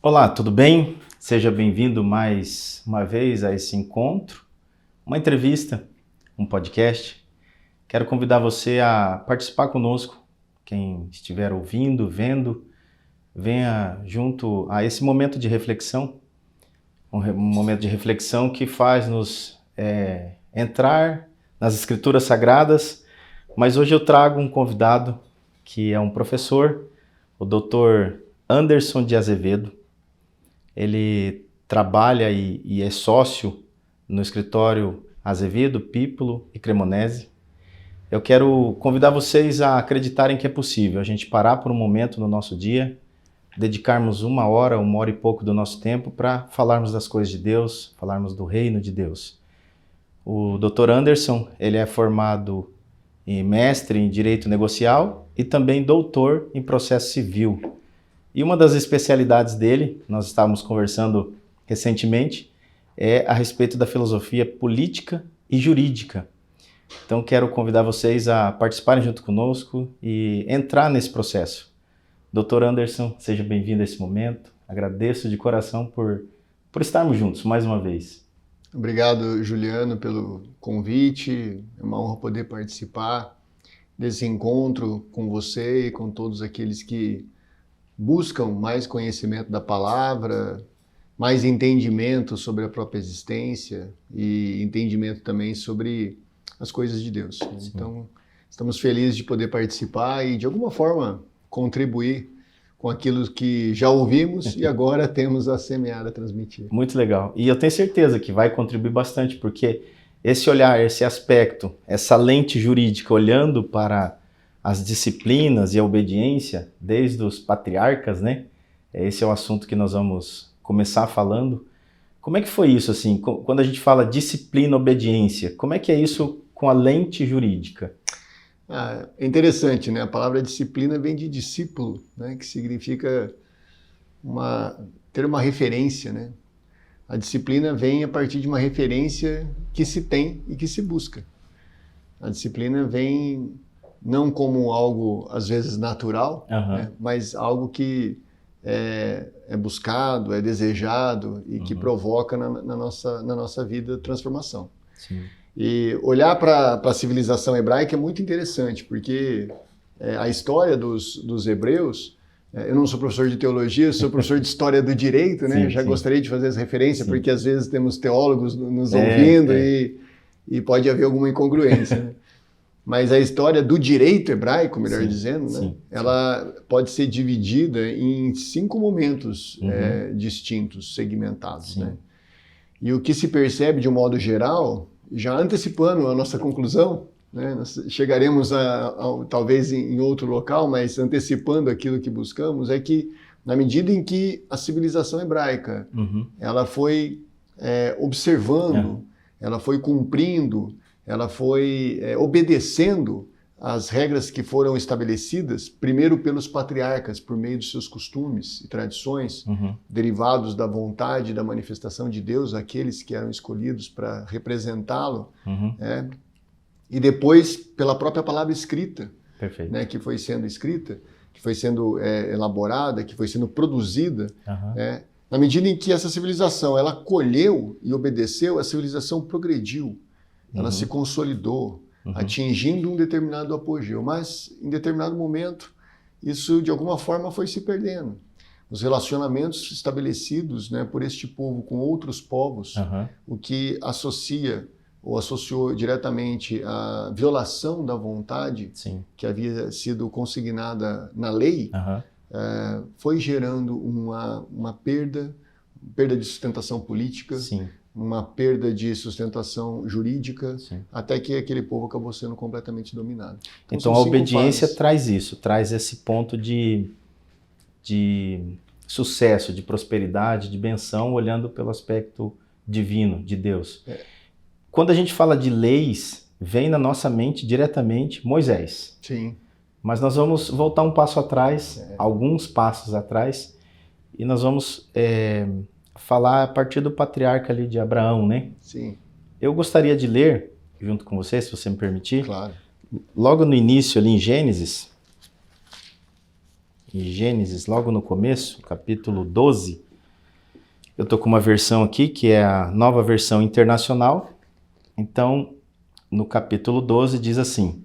Olá, tudo bem? Seja bem-vindo mais uma vez a esse encontro, uma entrevista, um podcast. Quero convidar você a participar conosco. Quem estiver ouvindo, vendo, venha junto a esse momento de reflexão, um momento de reflexão que faz nos entrar nas Escrituras Sagradas, mas hoje eu trago um convidado que é um professor, o Dr. Anderson de Azevedo. Ele trabalha e é sócio no escritório Azevedo, Pípolo e Cremonese. Eu quero convidar vocês a acreditarem que é possível a gente parar por um momento no nosso dia, dedicarmos uma hora e pouco do nosso tempo para falarmos das coisas de Deus, falarmos do reino de Deus. O Dr. Anderson, ele é formado em mestre em Direito Negocial e também doutor em Processo Civil. E uma das especialidades dele, nós estávamos conversando recentemente, é a respeito da filosofia política e jurídica. Então quero convidar vocês a participarem junto conosco e entrar nesse processo. Dr. Anderson, seja bem-vindo a esse momento. Agradeço de coração por estarmos juntos mais uma vez. Obrigado, Juliano, pelo convite. É uma honra poder participar desse encontro com você e com todos aqueles que buscam mais conhecimento da palavra, mais entendimento sobre a própria existência e entendimento também sobre as coisas de Deus. Sim. Então, estamos felizes de poder participar e, de alguma forma, contribuir com aquilo que já ouvimos e agora temos a semear, a transmitir. Muito legal. E eu tenho certeza que vai contribuir bastante, porque esse olhar, esse aspecto, essa lente jurídica olhando para as disciplinas e a obediência, desde os patriarcas, né? Esse é o assunto que nós vamos começar falando. Como é que foi isso, assim, quando a gente fala disciplina, obediência, como é que é isso com a lente jurídica? É interessante, né? A palavra disciplina vem de discípulo, né? Que significa ter uma referência, né? A disciplina vem a partir de uma referência que se tem e que se busca. A disciplina vem não como algo, às vezes, natural, né? Mas algo que é buscado, é desejado e que provoca na nossa vida transformação. Sim. E olhar para a civilização hebraica é muito interessante, porque a história dos hebreus, eu não sou professor de teologia, sou professor de história do direito, né? Sim, gostaria de fazer essa referência, porque às vezes temos teólogos nos ouvindo e pode haver alguma incongruência, né? Mas a história do direito hebraico, melhor dizendo, né? Ela pode ser dividida em 5 momentos distintos, segmentados. Né? E o que se percebe de um modo geral, já antecipando a nossa conclusão, né? Nós chegaremos talvez em outro local, mas antecipando aquilo que buscamos, é que na medida em que a civilização hebraica ela foi observando, ela foi cumprindo, ela foi obedecendo às regras que foram estabelecidas, primeiro pelos patriarcas, por meio dos seus costumes e tradições, derivados da vontade e da manifestação de Deus, aqueles que eram escolhidos para representá-lo, e depois pela própria palavra escrita, né, que foi sendo escrita, que foi sendo elaborada, que foi sendo produzida. Na medida em que essa civilização ela colheu e obedeceu, a civilização progrediu. Ela se consolidou, atingindo um determinado apogeu. Mas, em determinado momento, isso, de alguma forma, foi se perdendo. Os relacionamentos estabelecidos, né, por este povo com outros povos, o que associa ou associou diretamente a violação da vontade que havia sido consignada na lei, foi gerando uma perda de sustentação política, uma perda de sustentação jurídica, até que aquele povo acabou sendo completamente dominado. Então a obediência traz isso, traz esse ponto de sucesso, de prosperidade, de benção, olhando pelo aspecto divino de Deus. Quando a gente fala de leis, vem na nossa mente diretamente Moisés. Sim. Mas nós vamos voltar um passo atrás, alguns passos atrás, e nós vamos falar a partir do patriarca ali de Abraão, né? Sim. Eu gostaria de ler, junto com você, se você me permitir. Claro. Logo no início ali em Gênesis, logo no começo, capítulo 12, Eu estou com uma versão aqui, que é a Nova Versão Internacional. Então, no capítulo 12 diz assim: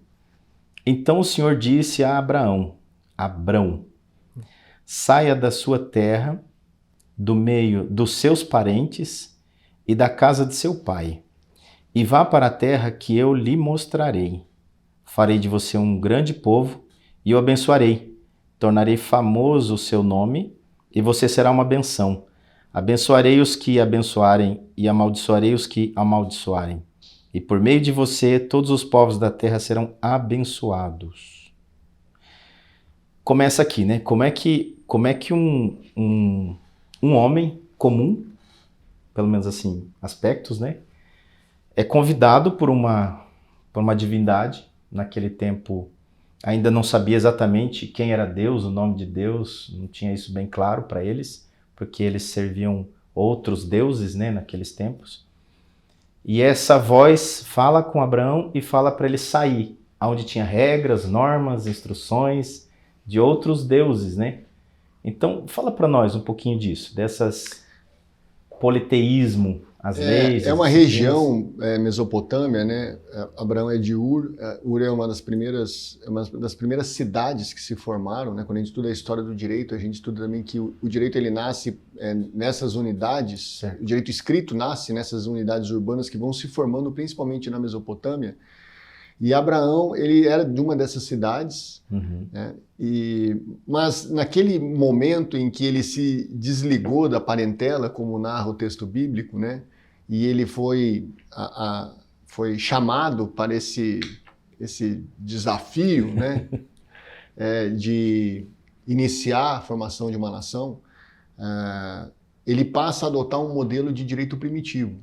Então o Senhor disse a Abrão, saia da sua terra, do meio dos seus parentes e da casa de seu pai, e vá para a terra que eu lhe mostrarei. Farei de você um grande povo e o abençoarei. Tornarei famoso o seu nome e você será uma benção. Abençoarei os que abençoarem e amaldiçoarei os que amaldiçoarem. E por meio de você, todos os povos da terra serão abençoados. Começa aqui, né? Como é que um homem comum, pelo menos assim, aspectos, né? É convidado por uma divindade. Naquele tempo ainda não sabia exatamente quem era Deus, o nome de Deus, não tinha isso bem claro para eles, porque eles serviam outros deuses, né, naqueles tempos. E essa voz fala com Abraão e fala para ele sair, onde tinha regras, normas, instruções de outros deuses, né? Então, fala para nós um pouquinho disso, dessas politeísmo, as leis. É uma região, Mesopotâmia, né? Abraão é de Ur. Ur é uma das primeiras cidades que se formaram, né? Quando a gente estuda a história do direito, a gente estuda também que o direito ele nasce nessas unidades, certo. O direito escrito nasce nessas unidades urbanas que vão se formando principalmente na Mesopotâmia. E Abraão, ele era de uma dessas cidades, né? Mas naquele momento em que ele se desligou da parentela, como narra o texto bíblico, né? E ele foi chamado para esse desafio, né? De iniciar a formação de uma nação, ele passa a adotar um modelo de direito primitivo,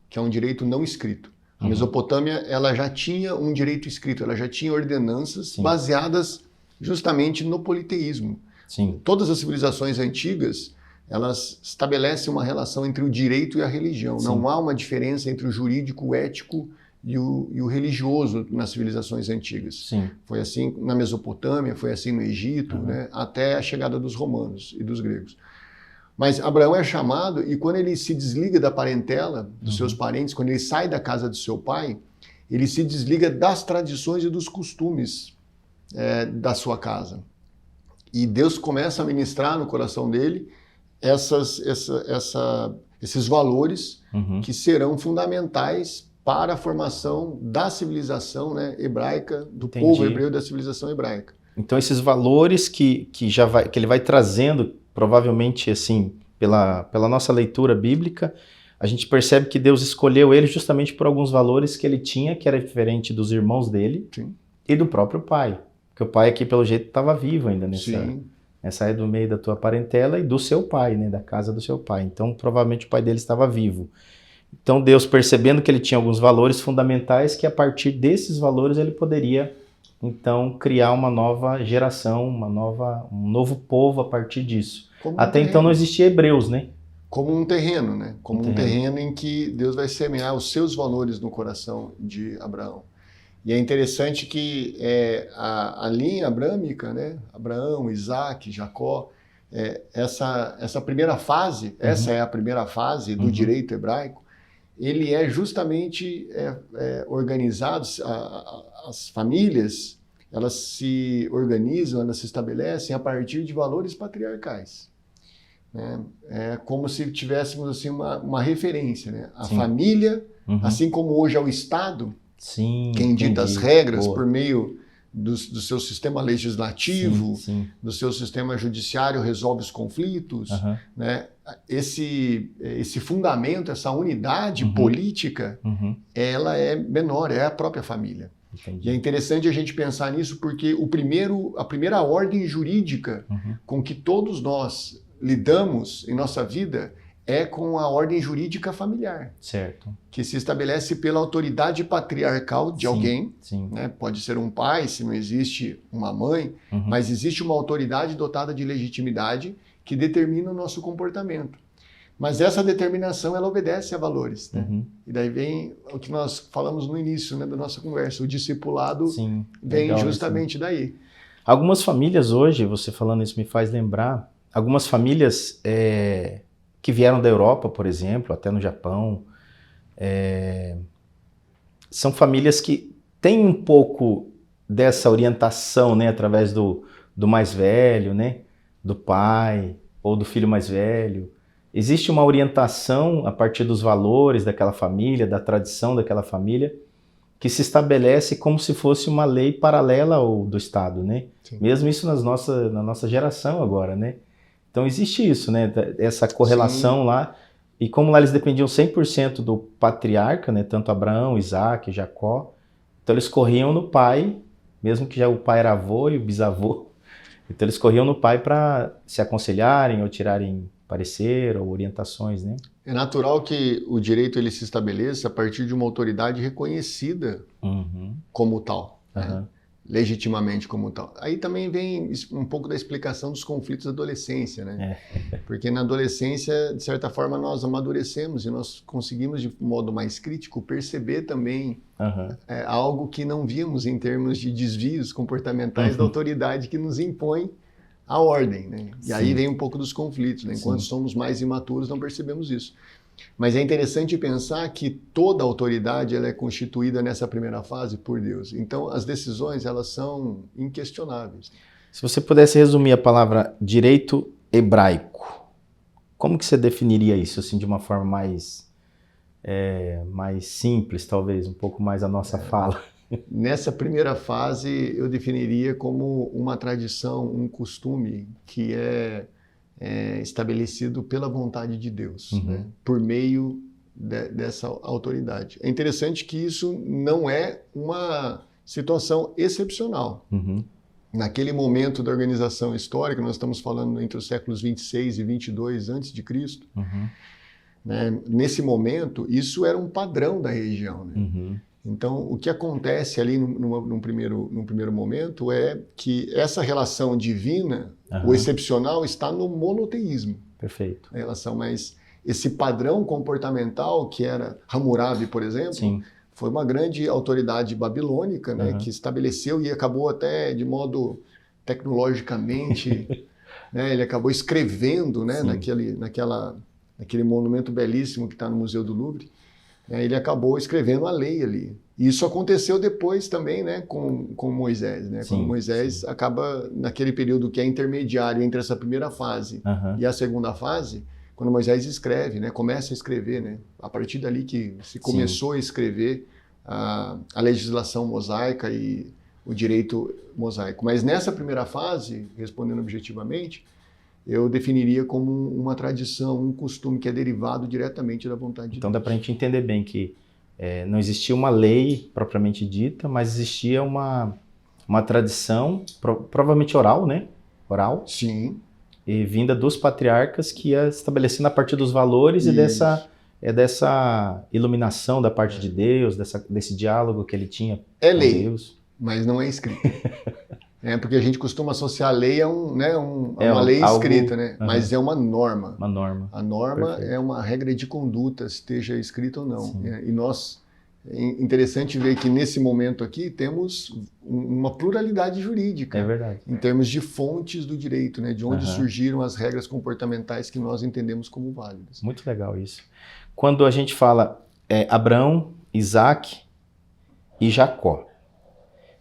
que é um direito não escrito. A Mesopotâmia, ela já tinha um direito escrito, ela já tinha ordenanças Sim. baseadas justamente no politeísmo. Sim. Todas as civilizações antigas, elas estabelecem uma relação entre o direito e a religião. Sim. Não há uma diferença entre o jurídico, o ético e o religioso nas civilizações antigas. Sim. Foi assim na Mesopotâmia, foi assim no Egito, né, até a chegada dos romanos e dos gregos. Mas Abraão é chamado, e quando ele se desliga da parentela, dos seus parentes, quando ele sai da casa do seu pai, ele se desliga das tradições e dos costumes da sua casa. E Deus começa a ministrar no coração dele esses valores que serão fundamentais para a formação da civilização, né, hebraica, do Entendi. Povo hebreu, da civilização hebraica. Então esses valores que ele vai trazendo, provavelmente assim, pela nossa leitura bíblica, a gente percebe que Deus escolheu ele justamente por alguns valores que ele tinha, que era diferente dos irmãos dele Sim. e do próprio pai. Porque o pai aqui, pelo jeito, estava vivo ainda nessa é do meio da tua parentela e do seu pai, né, da casa do seu pai. Então, provavelmente o pai dele estava vivo. Então, Deus, percebendo que ele tinha alguns valores fundamentais, que a partir desses valores ele poderia, então, criar uma nova geração, um novo povo a partir disso. Até então não existia hebreus, né? Como um terreno, né? Como um terreno em que Deus vai semear os seus valores no coração de Abraão. E é interessante que a linha abrâmica, né? Abraão, Isaac, Jacó, essa primeira fase, essa é a primeira fase do direito hebraico, ele é justamente organizado, as famílias, elas se organizam, elas se estabelecem a partir de valores patriarcais. Né? É como se tivéssemos assim, uma referência. Né? A família, assim como hoje é o Estado, quem dita as regras por meio do seu sistema legislativo, do seu sistema judiciário, resolve os conflitos. Né? Esse fundamento, essa unidade política, ela é menor, é a própria família. Entendi. E é interessante a gente pensar nisso porque a primeira ordem jurídica com que todos nós lidamos em nossa vida é com a ordem jurídica familiar. Certo. Que se estabelece pela autoridade patriarcal de alguém. Né? Pode ser um pai, se não existe uma mãe, mas existe uma autoridade dotada de legitimidade que determina o nosso comportamento. Mas essa determinação, ela obedece a valores. Né? E daí vem o que nós falamos no início, né, da nossa conversa. O discipulado vem justamente daí. Algumas famílias hoje, você falando isso me faz lembrar, algumas famílias que vieram da Europa, por exemplo, até no Japão. São famílias que têm um pouco dessa orientação, né, através do mais velho, né, do pai ou do filho mais velho. Existe uma orientação a partir dos valores daquela família, da tradição daquela família, que se estabelece como se fosse uma lei paralela ao do Estado, né? Sim. Mesmo isso na nossa geração agora, né? Então existe isso, né? Essa correlação. Sim. Lá. E como lá eles dependiam 100% do patriarca, né? Tanto Abraão, Isaac, Jacó. Então eles corriam no pai, mesmo que já o pai era avô e o bisavô. Então eles corriam no pai para se aconselharem ou tirarem parecer ou orientações, né? É natural que o direito ele se estabeleça a partir de uma autoridade reconhecida como tal, né? Legitimamente como tal. Aí também vem um pouco da explicação dos conflitos da adolescência, né? Porque na adolescência, de certa forma, nós amadurecemos e nós conseguimos, de modo mais crítico, perceber também algo que não víamos em termos de desvios comportamentais da autoridade que nos impõe a ordem, né? E aí vem um pouco dos conflitos, né? Enquanto somos mais imaturos, não percebemos isso. Mas é interessante pensar que toda autoridade ela é constituída nessa primeira fase por Deus. Então, as decisões, elas são inquestionáveis. Se você pudesse resumir a palavra direito hebraico, como que você definiria isso, assim, de uma forma mais simples, talvez, um pouco mais a nossa fala? Nessa primeira fase, eu definiria como uma tradição, um costume que é estabelecido pela vontade de Deus, né? Por meio dessa autoridade. É interessante que isso não é uma situação excepcional. Naquele momento da organização histórica, nós estamos falando entre os séculos 26 e 22 a.C., né? Nesse momento, isso era um padrão da região, né? Então, o que acontece ali num primeiro momento é que essa relação divina, o excepcional, está no monoteísmo. Perfeito. A relação, mas esse padrão comportamental, que era Hammurabi, por exemplo, foi uma grande autoridade babilônica, né, que estabeleceu e acabou até de modo tecnologicamente, né, ele acabou escrevendo, né, naquele monumento belíssimo que está no Museu do Louvre. Ele acabou escrevendo a lei ali. E isso aconteceu depois também, né, com Moisés, né? Quando Moisés acaba, naquele período que é intermediário entre essa primeira fase e a segunda fase, quando Moisés escreve, né, começa a escrever, né? A partir dali que se começou a escrever a legislação mosaica e o direito mosaico. Mas nessa primeira fase, respondendo objetivamente, eu definiria como uma tradição, um costume que é derivado diretamente da vontade de Deus. Então dá para a gente entender bem que não existia uma lei propriamente dita, mas existia uma tradição, provavelmente oral, né? Oral. Sim. E vinda dos patriarcas que ia estabelecendo a partir dos valores e dessa iluminação da parte de Deus, desse diálogo que ele tinha com Deus. Mas não é escrito. Porque a gente costuma associar a lei a uma lei escrita, né? Mas é uma norma. Uma norma. A norma é uma regra de conduta, esteja escrita ou não. E nós, é interessante ver que nesse momento aqui temos uma pluralidade jurídica. É verdade. Em termos de fontes do direito, né? De onde surgiram as regras comportamentais que nós entendemos como válidas. Muito legal isso. Quando a gente fala Abraão, Isaac e Jacó.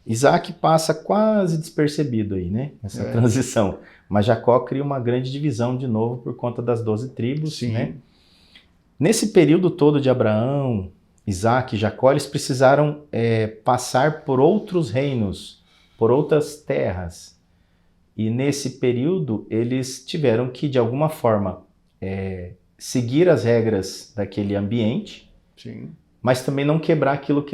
Isaac passa quase despercebido aí, né? Essa transição. Mas Jacó cria uma grande divisão de novo por conta das 12 tribos, né? Nesse período todo de Abraão, Isaac e Jacó, eles precisaram passar por outros reinos, por outras terras. E nesse período, eles tiveram que, de alguma forma, seguir as regras daquele ambiente, mas também não quebrar aquilo que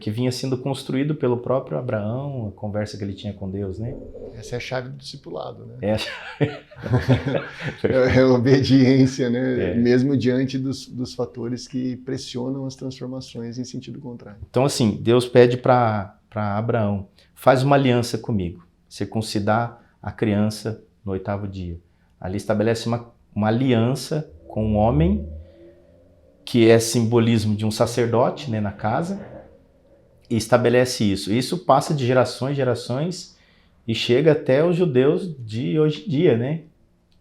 que vinha sendo construído pelo próprio Abraão, a conversa que ele tinha com Deus, né? Essa é a chave do discipulado, né? É a obediência, né? Mesmo diante dos fatores que pressionam as transformações em sentido contrário. Então, assim, Deus pede para Abraão, faz uma aliança comigo, circuncidar a criança no 8º dia. Ali estabelece uma aliança com um homem que é simbolismo de um sacerdote, né, na casa, e estabelece isso. Isso passa de gerações em gerações e chega até os judeus de hoje em dia, né?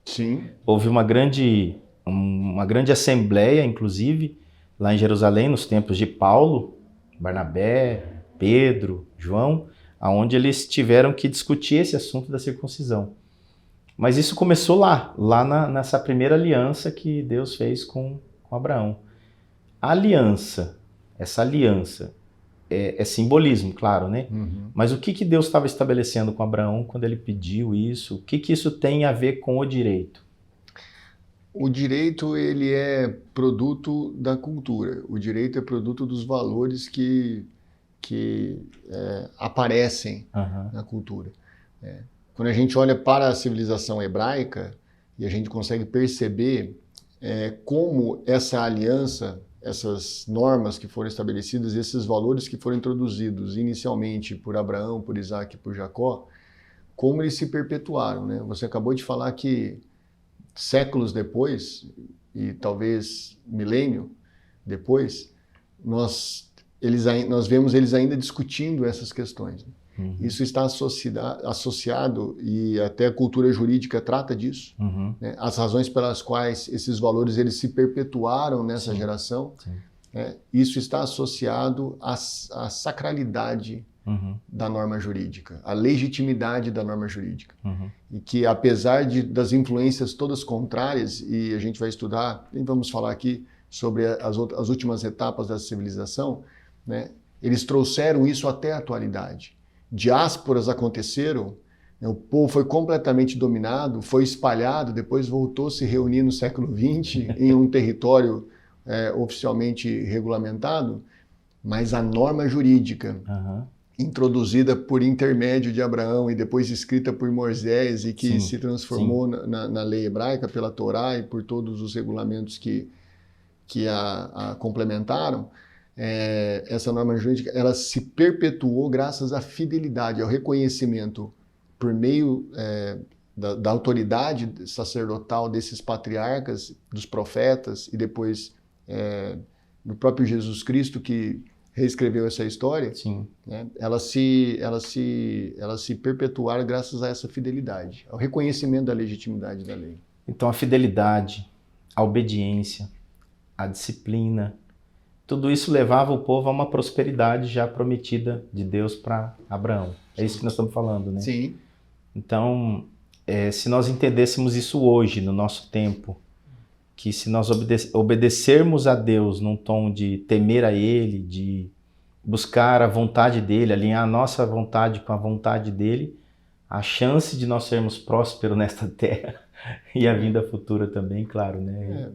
Sim. Houve uma grande uma grande assembleia, inclusive, lá em Jerusalém, nos tempos de Paulo, Barnabé, Pedro, João, onde eles tiveram que discutir esse assunto da circuncisão. Mas isso começou nessa primeira aliança que Deus fez com Abraão. Essa aliança é simbolismo, claro, né? Uhum. Mas o que Deus estava estabelecendo com Abraão quando ele pediu isso? O que isso tem a ver com o direito? O direito, ele é produto da cultura. O direito é produto dos valores que aparecem na cultura. Quando a gente olha para a civilização hebraica e a gente consegue perceber como essa aliança, essas normas que foram estabelecidas, esses valores que foram introduzidos inicialmente por Abraão, por Isaac e por Jacó, como eles se perpetuaram, né? Você acabou de falar que séculos depois, e talvez milênio depois, nós vemos eles ainda discutindo essas questões. Uhum. Isso está associado, e até a cultura jurídica trata disso, né? As razões pelas quais esses valores eles se perpetuaram nessa geração, isso está associado à sacralidade da norma jurídica, à legitimidade da norma jurídica. E que, apesar das influências todas contrárias, e a gente vai estudar, nem vamos falar aqui sobre as últimas etapas da civilização, né? Eles trouxeram isso até a atualidade. Diásporas aconteceram, né? O povo foi completamente dominado, foi espalhado, depois voltou a se reunir no século XX em um território oficialmente regulamentado, mas a norma jurídica introduzida por intermédio de Abraão e depois escrita por Moisés e que se transformou na lei hebraica, pela Torá e por todos os regulamentos que a complementaram, essa norma jurídica ela se perpetuou graças à fidelidade, ao reconhecimento por meio da autoridade sacerdotal desses patriarcas, dos profetas e depois do próprio Jesus Cristo que reescreveu essa história. Né? Elas se perpetuaram graças a essa fidelidade, ao reconhecimento da legitimidade da lei. Então a fidelidade, a obediência, a disciplina, tudo isso levava o povo a uma prosperidade já prometida de Deus para Abraão. É isso que nós estamos falando, né? Sim. Então, se nós entendêssemos isso hoje, no nosso tempo, que se nós obedecermos a Deus num tom de temer a Ele, de buscar a vontade dEle, alinhar a nossa vontade com a vontade dEle, a chance de nós sermos prósperos nesta terra e a vinda futura também, claro, né?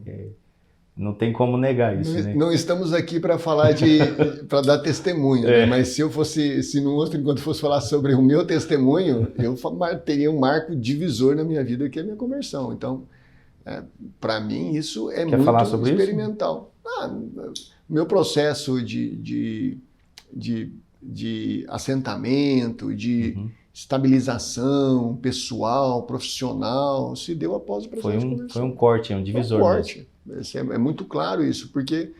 Não tem como negar isso, né? Não estamos aqui para falar para dar testemunho, né? Mas se no outro enquanto fosse falar sobre o meu testemunho, eu teria um marco divisor na minha vida, que é a minha conversão. Então, para mim, isso é muito falar sobre experimental. Meu processo de assentamento, de estabilização pessoal, profissional, se deu após o processo de conversão. Foi um corte, um divisor. Um corte. É muito claro isso, porque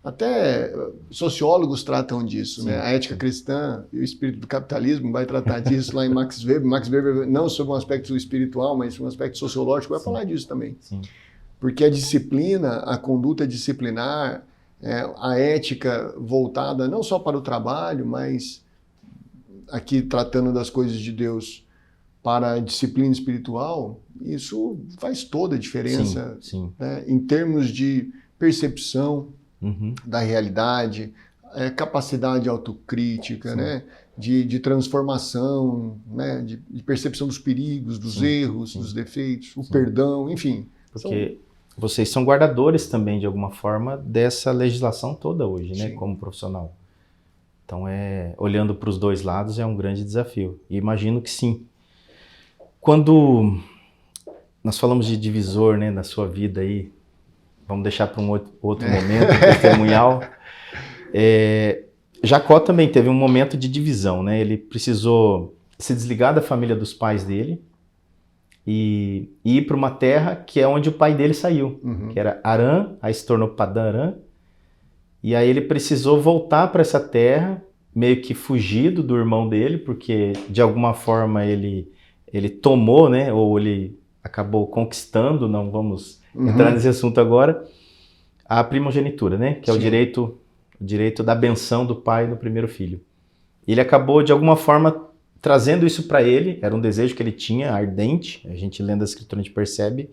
até sociólogos tratam disso, né? A ética cristã e o espírito do capitalismo vai tratar disso lá em Max Weber. Max Weber, não sobre um aspecto espiritual, mas sobre um aspecto sociológico, vai falar disso também. Porque a disciplina, a conduta disciplinar, a ética voltada não só para o trabalho, mas aqui tratando das coisas de Deus para a disciplina espiritual, isso faz toda a diferença, né? Em termos de percepção da realidade, capacidade autocrítica, né? De transformação, né? De percepção dos perigos, dos erros, dos defeitos, o perdão, enfim. Porque vocês são guardadores também, de alguma forma, dessa legislação toda hoje, né? Como profissional. Então, olhando para os dois lados, é um grande desafio. E imagino que sim. Quando nós falamos de divisor, né, na sua vida aí, vamos deixar para um outro momento testemunhal. Jacó também teve um momento de divisão, né? Ele precisou se desligar da família dos pais dele e ir para uma terra que é onde o pai dele saiu, que era Harã, aí se tornou Padã-Arã. E aí ele precisou voltar para essa terra, meio que fugido do irmão dele, porque de alguma forma ele tomou, né, ou ele acabou conquistando, não vamos entrar nesse assunto agora, a primogenitura, né? Que é o direito da benção do pai no primeiro filho. Ele acabou, de alguma forma, trazendo isso para ele, era um desejo que ele tinha, ardente, a gente lendo a escritura a gente percebe.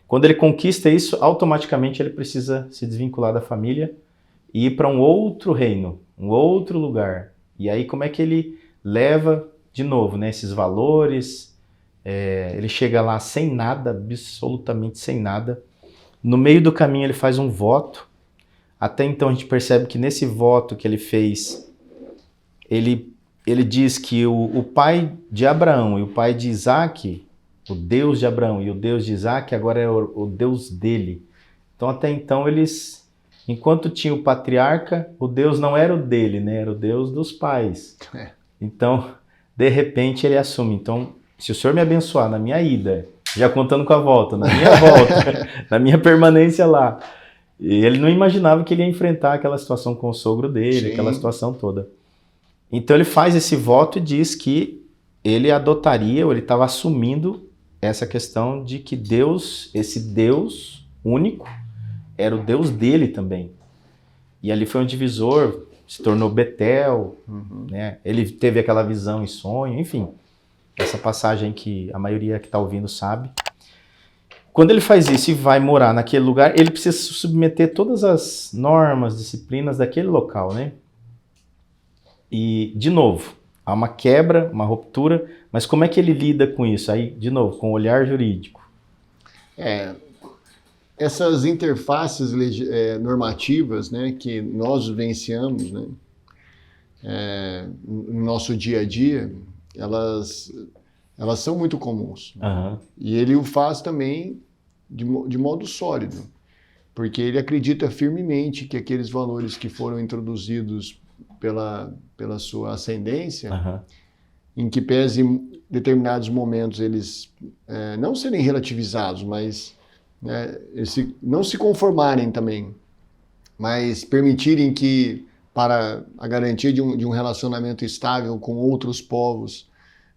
Quando ele conquista isso, automaticamente ele precisa se desvincular da família e ir para um outro reino, um outro lugar. E aí como é que ele leva, de novo, né, esses valores? Ele chega lá sem nada, absolutamente sem nada. No meio do caminho ele faz um voto. Até então a gente percebe que nesse voto que ele fez, ele diz que o pai de Abraão e o pai de Isaac, o Deus de Abraão e o Deus de Isaac, agora é o Deus dele. Então até então eles, enquanto tinha o patriarca, o Deus não era o dele, né? Era o Deus dos pais. Então, de repente ele assume, então, se o Senhor me abençoar na minha ida, já contando com a volta, na minha volta, na minha permanência lá, e ele não imaginava que ele ia enfrentar aquela situação com o sogro dele, aquela situação toda. Então ele faz esse voto e diz que ele adotaria, ou ele estava assumindo essa questão de que Deus, esse Deus único, era o Deus dele também. E ali foi um divisor, se tornou Betel, né? Ele teve aquela visão em sonho, enfim. Essa passagem que a maioria que está ouvindo sabe. Quando ele faz isso e vai morar naquele lugar, ele precisa submeter todas as normas, disciplinas daquele local, né? E, de novo, há uma quebra, uma ruptura, mas como é que ele lida com isso? Aí, de novo, com o olhar jurídico. Essas interfaces normativas, né, que nós vivenciamos, né, no nosso dia a dia, elas são muito comuns. E ele o faz também de modo sólido, porque ele acredita firmemente que aqueles valores que foram introduzidos pela sua ascendência, em que pese em determinados momentos eles não serem relativizados, mas não se conformarem também, mas permitirem que, para a garantia de um relacionamento estável com outros povos,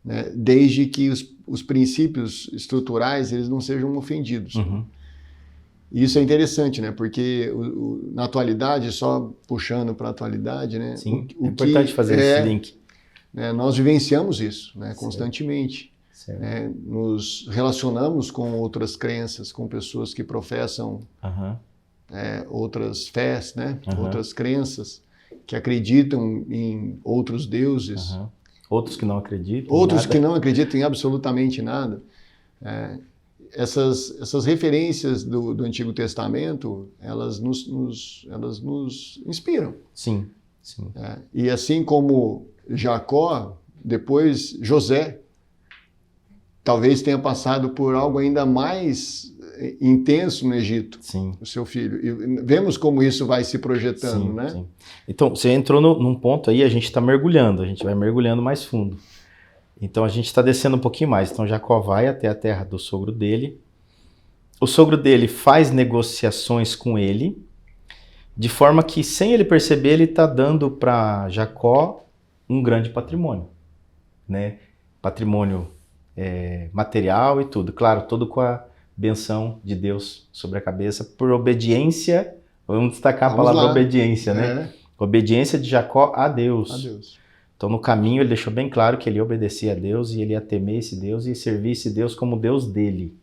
né, desde que os princípios estruturais eles não sejam ofendidos. E isso é interessante, né? Porque na atualidade, só puxando para a atualidade, né? Sim, é importante fazer esse link. Né, nós vivenciamos isso, né, constantemente. Né? Nos relacionamos com outras crenças, com pessoas que professam outras fés, né? Outras crenças, que acreditam em outros deuses. Outros que não acreditam. Outros que não acreditam em absolutamente nada. Essas referências do Antigo Testamento, elas nos inspiram. Sim. E assim como Jacó, depois José, talvez tenha passado por algo ainda mais intenso no Egito, o seu filho. E vemos como isso vai se projetando, né? Sim. Então, você entrou num ponto aí, a gente está mergulhando, a gente vai mergulhando mais fundo. Então, a gente está descendo um pouquinho mais. Então, Jacó vai até a terra do sogro dele. O sogro dele faz negociações com ele, de forma que, sem ele perceber, ele está dando para Jacó um grande patrimônio, né? Patrimônio material e tudo. Claro, todo com a benção de Deus sobre a cabeça, por obediência. Vamos destacar a palavra obediência, né? Obediência de Jacó a Deus. Então, no caminho, ele deixou bem claro que ele ia obedecer a Deus e ele ia temer esse Deus e servir esse Deus como Deus dele.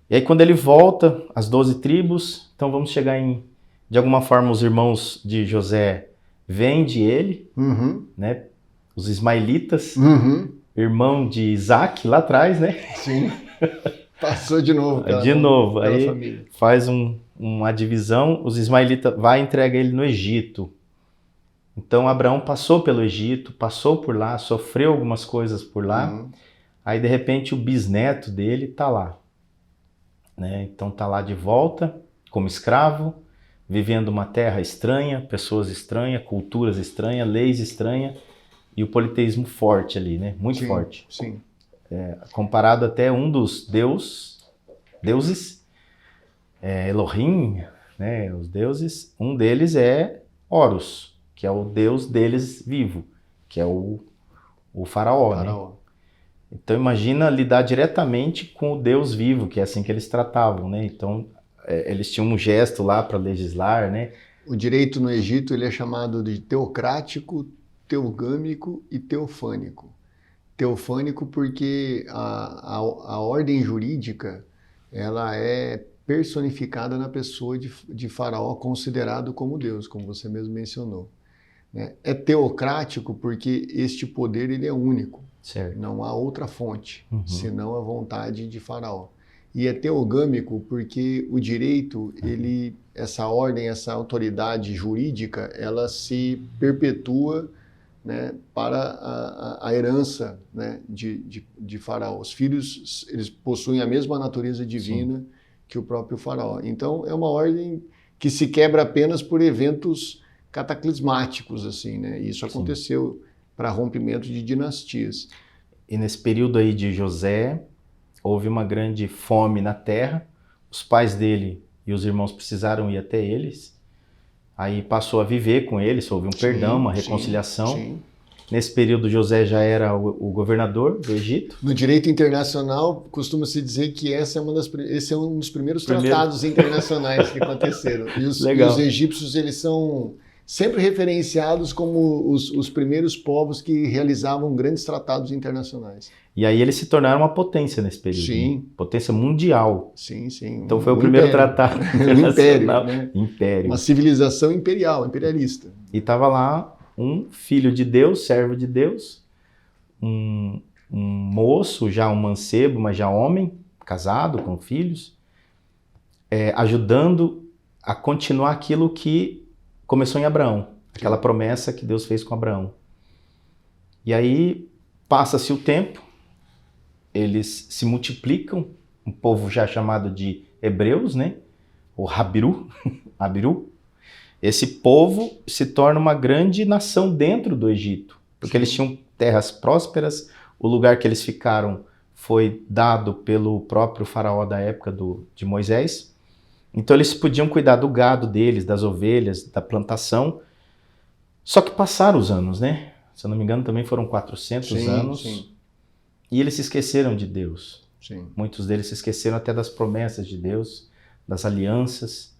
E aí, quando ele volta, as 12 tribos, então vamos chegar de alguma forma, os irmãos de José vendem ele, né? Os ismaelitas, irmão de Isaac lá atrás, né? Sim, passou de novo. Aí família. Faz uma divisão, os ismaelitas vai e entrega ele no Egito. Então Abraão passou pelo Egito, passou por lá, sofreu algumas coisas por lá, aí de repente o bisneto dele está lá. Né? Então está lá de volta, como escravo, vivendo uma terra estranha, pessoas estranhas, culturas estranhas, leis estranhas, e o politeísmo forte ali, né? Muito forte. Sim. Comparado até um dos deuses, Elohim, né? Os deuses, um deles é Horus, que é o deus deles vivo, que é o faraó. Né? Então imagina lidar diretamente com o Deus vivo, que é assim que eles tratavam, né? Então eles tinham um gesto lá para legislar, né? O direito no Egito ele é chamado de teocrático, teogâmico e teofânico. Teofânico porque a ordem jurídica ela é personificada na pessoa de Faraó, considerado como Deus, como você mesmo mencionou. Né? É teocrático porque este poder ele é único. Certo. Não há outra fonte, senão a vontade de Faraó. E é teogâmico porque o direito, essa ordem, essa autoridade jurídica, ela se perpetua, né, para a herança, né, de Faraó. Os filhos, eles possuem a mesma natureza divina Sim. que o próprio Faraó. Então, é uma ordem que se quebra apenas por eventos cataclismáticos, assim, né? E isso aconteceu para rompimento de dinastias. E nesse período aí de José, houve uma grande fome na terra, os pais dele e os irmãos precisaram ir até eles, aí passou a viver com eles, houve um perdão, uma reconciliação. Sim. Nesse período José já era o governador do Egito. No direito internacional, costuma-se dizer que esse é um dos primeiros tratados internacionais que aconteceram. E os egípcios, eles são sempre referenciados como os primeiros povos que realizavam grandes tratados internacionais. E aí eles se tornaram uma potência nesse período. Sim. Né? Potência mundial. Sim, sim. Então foi o primeiro tratado internacional. Império, né? Império. Uma civilização imperial, imperialista. E estava lá um filho de Deus, servo de Deus, um moço, já um mancebo, mas já homem, casado, com filhos, ajudando a continuar aquilo que começou em Abraão, aquela promessa que Deus fez com Abraão. E aí passa-se o tempo, eles se multiplicam, um povo já chamado de hebreus, né? O Habiru. Esse povo se torna uma grande nação dentro do Egito, porque eles tinham terras prósperas, o lugar que eles ficaram foi dado pelo próprio faraó da época de Moisés. Então eles podiam cuidar do gado deles, das ovelhas, da plantação. Só que passaram os anos, né? Se eu não me engano, também foram 400 anos. Sim. E eles se esqueceram de Deus. Sim. Muitos deles se esqueceram até das promessas de Deus, das alianças.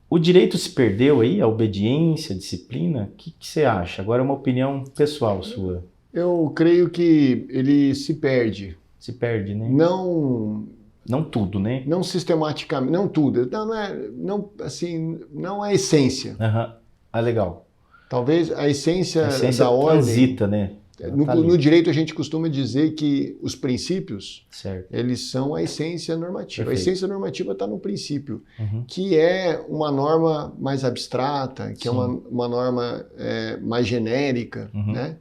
O direito se perdeu aí, a obediência, a disciplina? O que você acha? Agora é uma opinião pessoal sua. Eu creio que ele se perde. Se perde, né? Não tudo, né? Não sistematicamente, não tudo. Não é a essência. Legal. Talvez a essência da ordem... transita, né? No direito a gente costuma dizer que os princípios, certo, eles são a essência normativa. Perfeito. A essência normativa está no princípio, que é uma norma mais abstrata, que é uma norma mais genérica, né?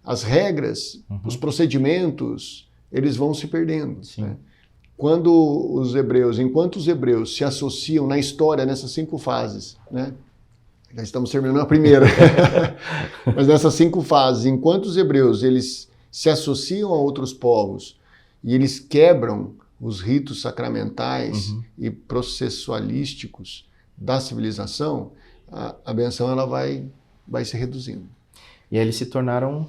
As regras, os procedimentos, eles vão se perdendo. Né? Enquanto os hebreus se associam na história nessas 5 fases, né? Já estamos terminando a primeira, mas nessas 5 fases, enquanto os hebreus eles se associam a outros povos e eles quebram os ritos sacramentais e processualísticos da civilização, a benção ela vai se reduzindo. E aí eles se tornaram,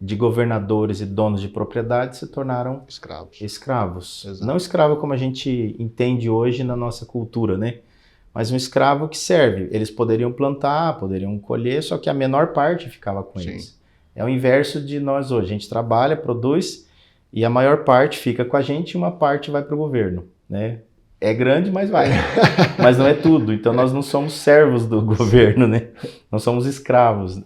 de governadores e donos de propriedade, se tornaram escravos. Exato. Não escravo como a gente entende hoje na nossa cultura, né? Mas um escravo que serve. Eles poderiam plantar, poderiam colher, só que a menor parte ficava com eles. É o inverso de nós hoje. A gente trabalha, produz, e a maior parte fica com a gente e uma parte vai para o governo, né? É grande, mas vai. Mas não é tudo. Então nós não somos servos do governo, né? Nós somos escravos,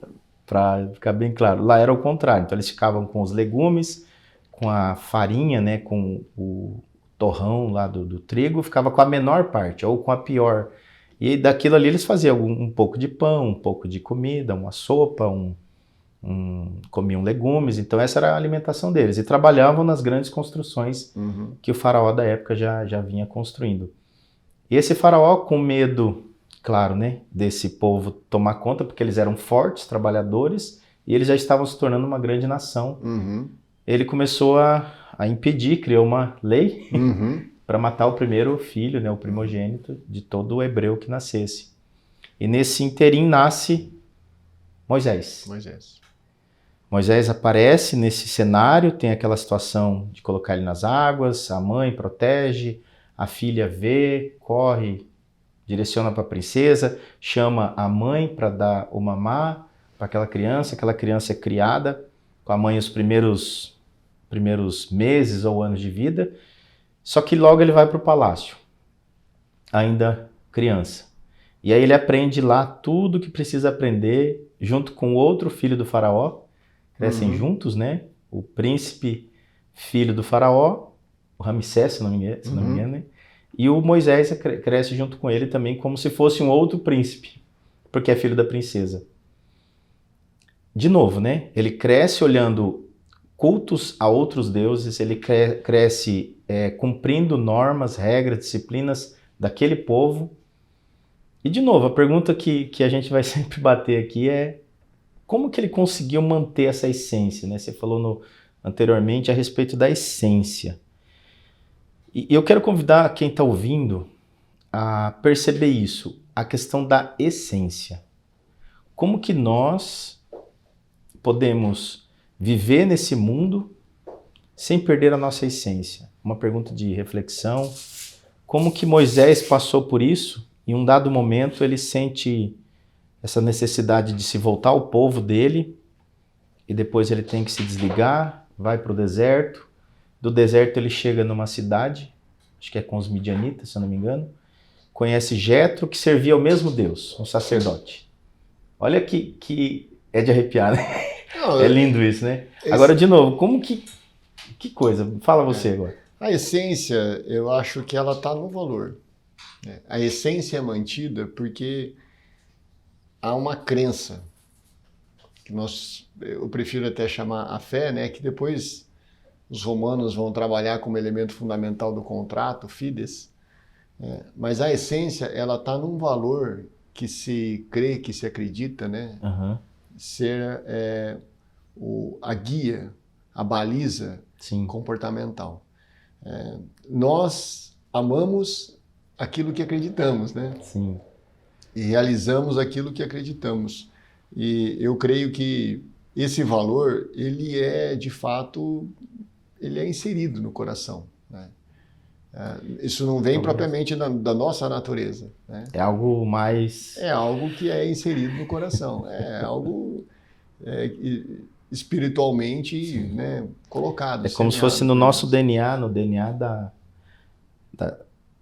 para ficar bem claro. Lá era o contrário. Então eles ficavam com os legumes, com a farinha, né? Com o torrão lá do trigo, ficava com a menor parte, ou com a pior. E daquilo ali eles faziam um pouco de pão, um pouco de comida, uma sopa, comiam legumes. Então essa era a alimentação deles. E trabalhavam nas grandes construções que o faraó da época já vinha construindo. E esse faraó, com medo, claro, né, desse povo tomar conta, porque eles eram fortes, trabalhadores, e eles já estavam se tornando uma grande nação. Ele começou a impedir, criou uma lei para matar o primeiro filho, né, o primogênito de todo o hebreu que nascesse. E nesse interim nasce Moisés. Moisés aparece nesse cenário, tem aquela situação de colocar ele nas águas, a mãe protege, a filha vê, corre, direciona para a princesa, chama a mãe para dar o mamar para aquela criança é criada com a mãe os primeiros meses ou anos de vida, só que logo ele vai para o palácio, ainda criança. E aí ele aprende lá tudo que precisa aprender, junto com outro filho do faraó, crescem juntos, né? O príncipe filho do faraó, o Ramsés, se não me engano, né? E o Moisés cresce junto com ele também, como se fosse um outro príncipe, porque é filho da princesa. De novo, né? Ele cresce olhando cultos a outros deuses, ele cresce cumprindo normas, regras, disciplinas daquele povo. E, de novo, a pergunta que a gente vai sempre bater aqui é como que ele conseguiu manter essa essência, né? Você falou anteriormente a respeito da essência. E eu quero convidar quem está ouvindo a perceber isso, a questão da essência. Como que nós podemos viver nesse mundo sem perder a nossa essência? Uma pergunta de reflexão. Como que Moisés passou por isso? Em um dado momento ele sente essa necessidade de se voltar ao povo dele e depois ele tem que se desligar, vai para o deserto. Do deserto ele chega numa cidade, acho que é com os midianitas, se eu não me engano, conhece Jetro, que servia ao mesmo Deus, um sacerdote. Olha que é de arrepiar, né? Não, é lindo isso, né? Agora, de novo, como que coisa? Fala você agora. A essência, eu acho que ela está no valor. A essência é mantida porque há uma crença, que eu prefiro até chamar a fé, né? Que depois os romanos vão trabalhar como elemento fundamental do contrato, fides, mas a essência, ela está num valor que se crê, que se acredita, né? Ser a guia, a baliza comportamental. Nós amamos aquilo que acreditamos, né? Sim. E realizamos aquilo que acreditamos. E eu creio que esse valor, ele é, de fato, ele é inserido no coração, né? Isso não vem propriamente da nossa natureza, né? É algo mais... É algo que é inserido no coração. É algo espiritualmente, né, colocado. É como se fosse no nosso DNA, no DNA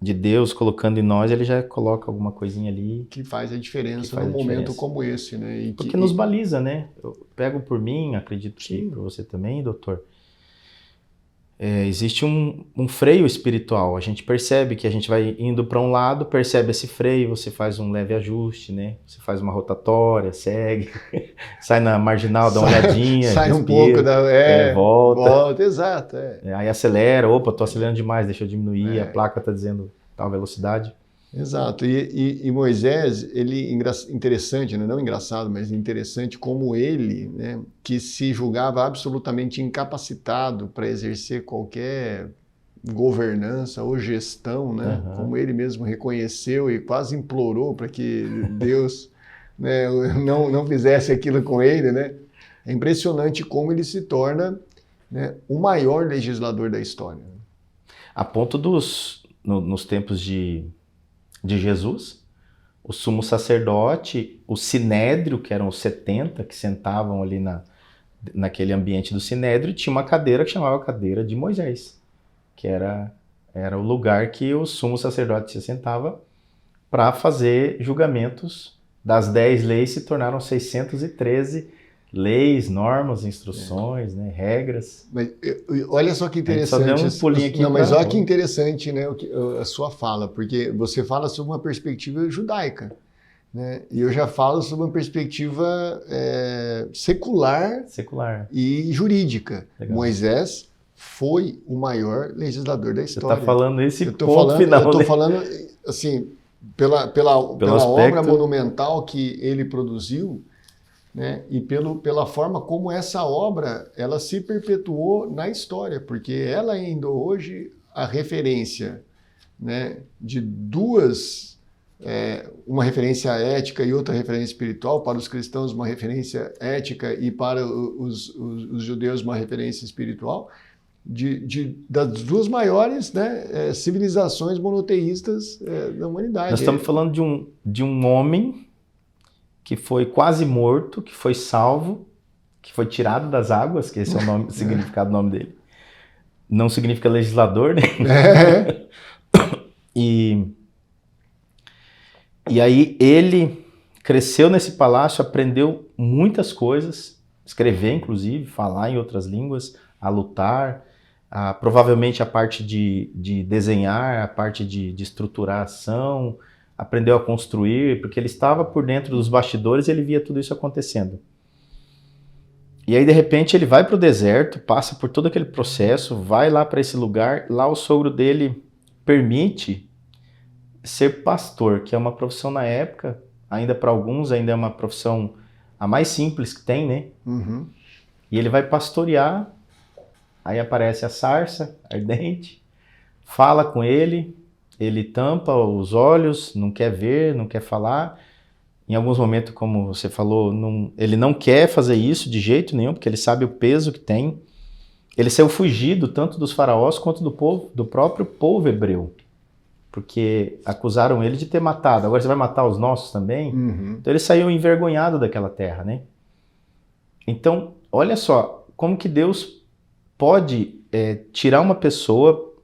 de Deus colocando em nós, ele já coloca alguma coisinha ali. Que faz a diferença num momento como esse, né? Porque nos baliza, né? Eu pego por mim, acredito que por você também, doutor. Existe um freio espiritual. A gente percebe que a gente vai indo para um lado, percebe esse freio, você faz um leve ajuste, né? Você faz uma rotatória, segue, sai na marginal, dá uma olhadinha, sai respira, um pouco, volta, exato. Aí acelera, opa, tô acelerando demais, deixa eu diminuir, a placa tá dizendo tal velocidade. Exato, e Moisés, ele, interessante, né? Não engraçado, mas interessante como ele, né, que se julgava absolutamente incapacitado para exercer qualquer governança ou gestão, né? Como ele mesmo reconheceu e quase implorou para que Deus, né, não fizesse aquilo com ele, né? É impressionante como ele se torna, né, o maior legislador da história. A ponto nos tempos de Jesus, o sumo sacerdote, o sinédrio, que eram os 70 que sentavam ali naquele ambiente do sinédrio, tinha uma cadeira que chamava cadeira de Moisés, que era o lugar que o sumo sacerdote se sentava para fazer julgamentos. Das 10 leis se tornaram 613 leis, normas, instruções, né, regras. Mas olha só que interessante. Só deu um pulinho aqui. Não, mas olha que interessante, né, a sua fala, porque você fala sobre uma perspectiva judaica, né, e eu já falo sobre uma perspectiva secular e jurídica. Legal. Moisés foi o maior legislador da história. Você está falando esse ponto final. Eu estou falando, assim, pela obra monumental que ele produziu, né? E pela forma como essa obra ela se perpetuou na história, porque ela ainda hoje a referência, né, de duas uma referência ética e outra referência espiritual, para os cristãos uma referência ética e para os judeus uma referência espiritual, das duas maiores, né, civilizações monoteístas da humanidade. Nós estamos falando de um homem que foi quase morto, que foi salvo, que foi tirado das águas, que esse é o significado do nome dele. Não significa legislador, né? E aí ele cresceu nesse palácio, aprendeu muitas coisas, escrever inclusive, falar em outras línguas, a lutar, provavelmente a parte de desenhar, a parte de estruturar a ação, aprendeu a construir, porque ele estava por dentro dos bastidores e ele via tudo isso acontecendo. E aí, de repente, ele vai para o deserto, passa por todo aquele processo, vai lá para esse lugar, lá o sogro dele permite ser pastor, que é uma profissão na época, ainda para alguns, ainda é uma profissão a mais simples que tem, né? Uhum. E ele vai pastorear, aí aparece a sarça ardente, fala com ele tampa os olhos, não quer ver, não quer falar. Em alguns momentos, como você falou, ele não quer fazer isso de jeito nenhum, porque ele sabe o peso que tem. Ele saiu fugido tanto dos faraós quanto do próprio povo hebreu, porque acusaram ele de ter matado. Agora você vai matar os nossos também? Uhum. Então ele saiu envergonhado daquela terra, né? Então, olha só, como que Deus pode tirar uma pessoa,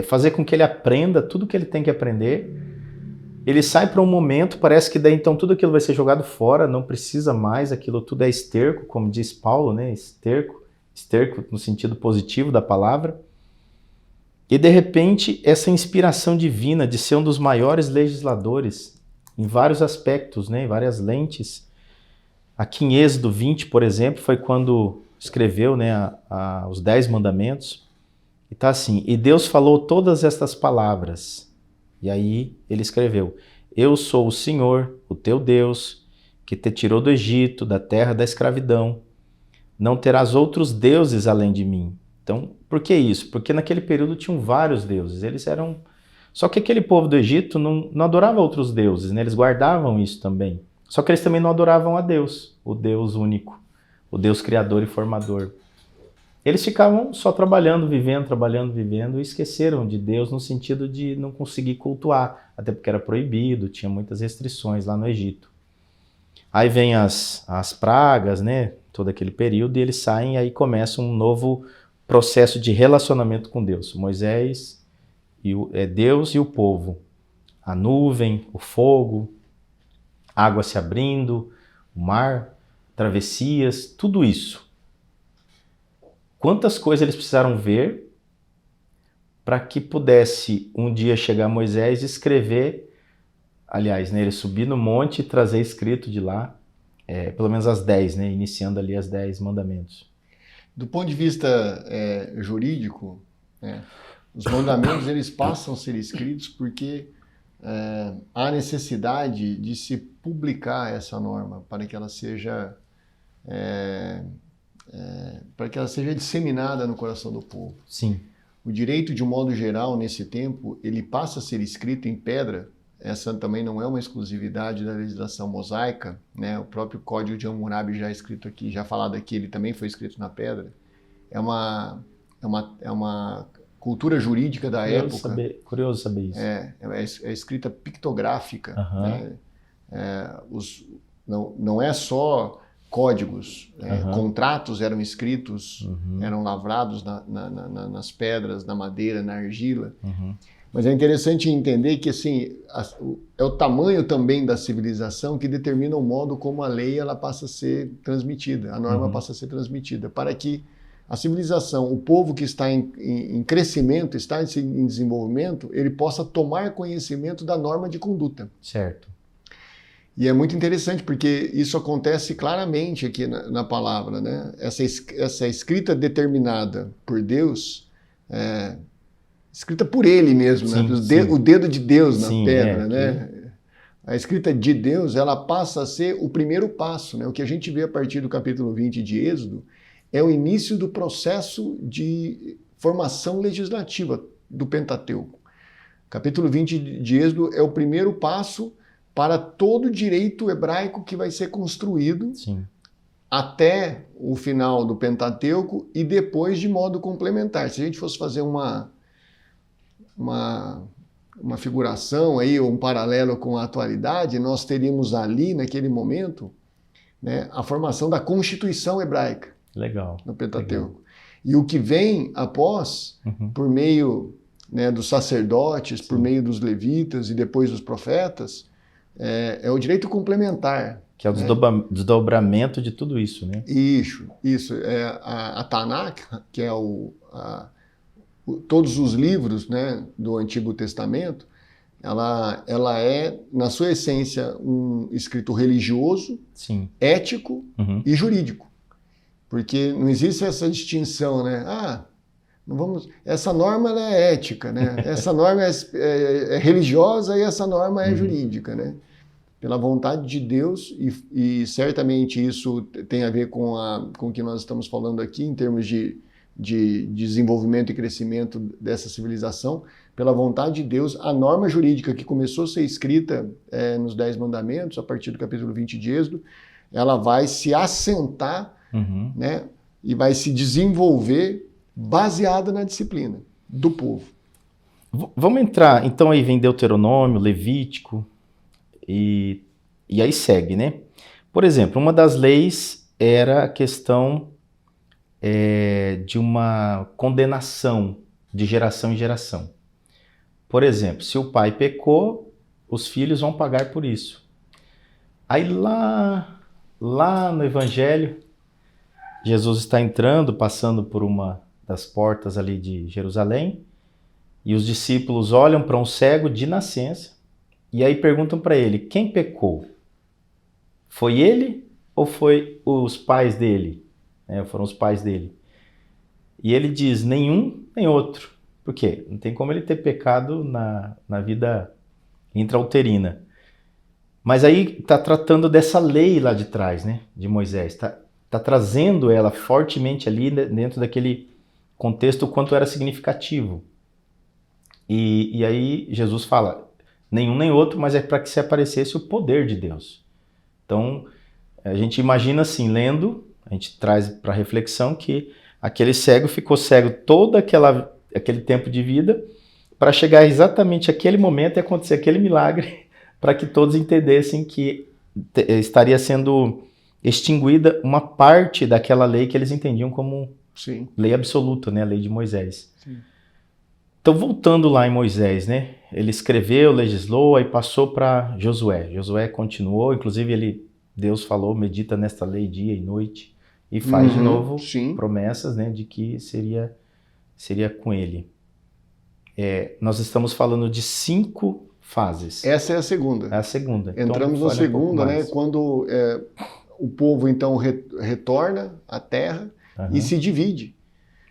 fazer com que ele aprenda tudo que ele tem que aprender. Ele sai para um momento, parece que daí então tudo aquilo vai ser jogado fora, não precisa mais, aquilo tudo é esterco, como diz Paulo, né? Esterco no sentido positivo da palavra. E de repente, essa inspiração divina de ser um dos maiores legisladores em vários aspectos, né? Em várias lentes. Aqui em Êxodo 20, por exemplo, foi quando escreveu, né, os 10 mandamentos. E tá assim: e Deus falou todas estas palavras. E aí ele escreveu: eu sou o Senhor, o teu Deus, que te tirou do Egito, da terra da escravidão. Não terás outros deuses além de mim. Então, por que isso? Porque naquele período tinham vários deuses. Eles eram... Só que aquele povo do Egito não adorava outros deuses, né? Eles guardavam isso também. Só que eles também não adoravam a Deus, o Deus único, o Deus criador e formador. Eles ficavam só trabalhando, vivendo e esqueceram de Deus no sentido de não conseguir cultuar, até porque era proibido, tinha muitas restrições lá no Egito. Aí vem as pragas, né, todo aquele período, e eles saem e aí começa um novo processo de relacionamento com Deus. Moisés, Deus e o povo. A nuvem, o fogo, água se abrindo, o mar, travessias, tudo isso. Quantas coisas eles precisaram ver para que pudesse um dia chegar Moisés e escrever, aliás, né, ele subir no monte e trazer escrito de lá, pelo menos as 10, né, iniciando ali as 10 mandamentos. Do ponto de vista jurídico, os mandamentos eles passam a ser escritos porque há necessidade de se publicar essa norma para que ela seja disseminada no coração do povo. Sim. O direito, de um modo geral, nesse tempo, ele passa a ser escrito em pedra. Essa também não é uma exclusividade da legislação mosaica, né? O próprio Código de Hammurabi já escrito aqui, já falado aqui, ele também foi escrito na pedra. É uma cultura jurídica da época. Curioso saber isso. É escrita pictográfica. Uhum. Né? Não é só códigos, contratos eram escritos, eram lavrados nas pedras, na madeira, na argila. Mas é interessante entender que assim, é o tamanho também da civilização que determina o modo como a lei ela passa a ser transmitida, a norma passa a ser transmitida, para que a civilização, o povo que está em crescimento, está em desenvolvimento, ele possa tomar conhecimento da norma de conduta. Certo. E é muito interessante porque isso acontece claramente aqui na palavra, né? Essa escrita determinada por Deus, escrita por Ele mesmo, sim, né? sim. O dedo de Deus na pedra, que... né? A escrita de Deus, ela passa a ser o primeiro passo, né? O que a gente vê a partir do capítulo 20 de Êxodo é o início do processo de formação legislativa do Pentateuco. Capítulo 20 de Êxodo é o primeiro passo para todo o direito hebraico que vai ser construído até o final do Pentateuco e depois de modo complementar. Se a gente fosse fazer uma figuração aí, ou um paralelo com a atualidade, nós teríamos ali, naquele momento, né, a formação da Constituição hebraica. Legal. No Pentateuco. Legal. E o que vem após, por meio, né, dos sacerdotes, por meio dos levitas e depois dos profetas, é o direito complementar. Que é o desdobramento de tudo isso, né? Isso. A Tanakh, que é todos os livros, né, do Antigo Testamento, ela é, na sua essência, um escrito religioso, ético e jurídico. Porque não existe essa distinção, né? Essa norma ela é ética, né? Essa norma é religiosa e essa norma é jurídica, né? Pela vontade de Deus, e certamente isso tem a ver com o que nós estamos falando aqui, em termos de desenvolvimento e crescimento dessa civilização, pela vontade de Deus, a norma jurídica que começou a ser escrita nos 10 Mandamentos, a partir do capítulo 20 de Êxodo, ela vai se assentar, né, e vai se desenvolver baseada na disciplina do povo. Vamos entrar, então aí vem Deuteronômio, Levítico, e aí segue, né? Por exemplo, uma das leis era a questão de uma condenação de geração em geração. Por exemplo, se o pai pecou, os filhos vão pagar por isso. Aí lá no Evangelho, Jesus está entrando, passando por uma das portas ali de Jerusalém, e os discípulos olham para um cego de nascença, e aí perguntam para ele, quem pecou? Foi ele ou foi os pais dele? Foram os pais dele. E ele diz, nenhum nem outro. Por quê? Não tem como ele ter pecado na vida intrauterina. Mas aí está tratando dessa lei lá de trás, né, de Moisés. Está trazendo ela fortemente ali dentro daquele contexto o quanto era significativo. E aí Jesus fala, nenhum nem outro, mas é para que se aparecesse o poder de Deus. Então, a gente imagina assim, lendo, a gente traz para reflexão que aquele cego ficou cego todo aquele tempo de vida para chegar exatamente aquele momento e acontecer aquele milagre para que todos entendessem que estaria sendo extinguida uma parte daquela lei que eles entendiam como lei absoluta, né? A lei de Moisés. Sim. Então, voltando lá em Moisés, né? Ele escreveu, legislou, aí passou para Josué. Josué continuou, inclusive Deus falou, medita nesta lei dia e noite, e faz de novo promessas, né, de que seria com ele. Nós estamos falando de 5 fases. Essa é a segunda. É a segunda. Entramos na segunda, né, quando o povo então retorna à terra e se divide.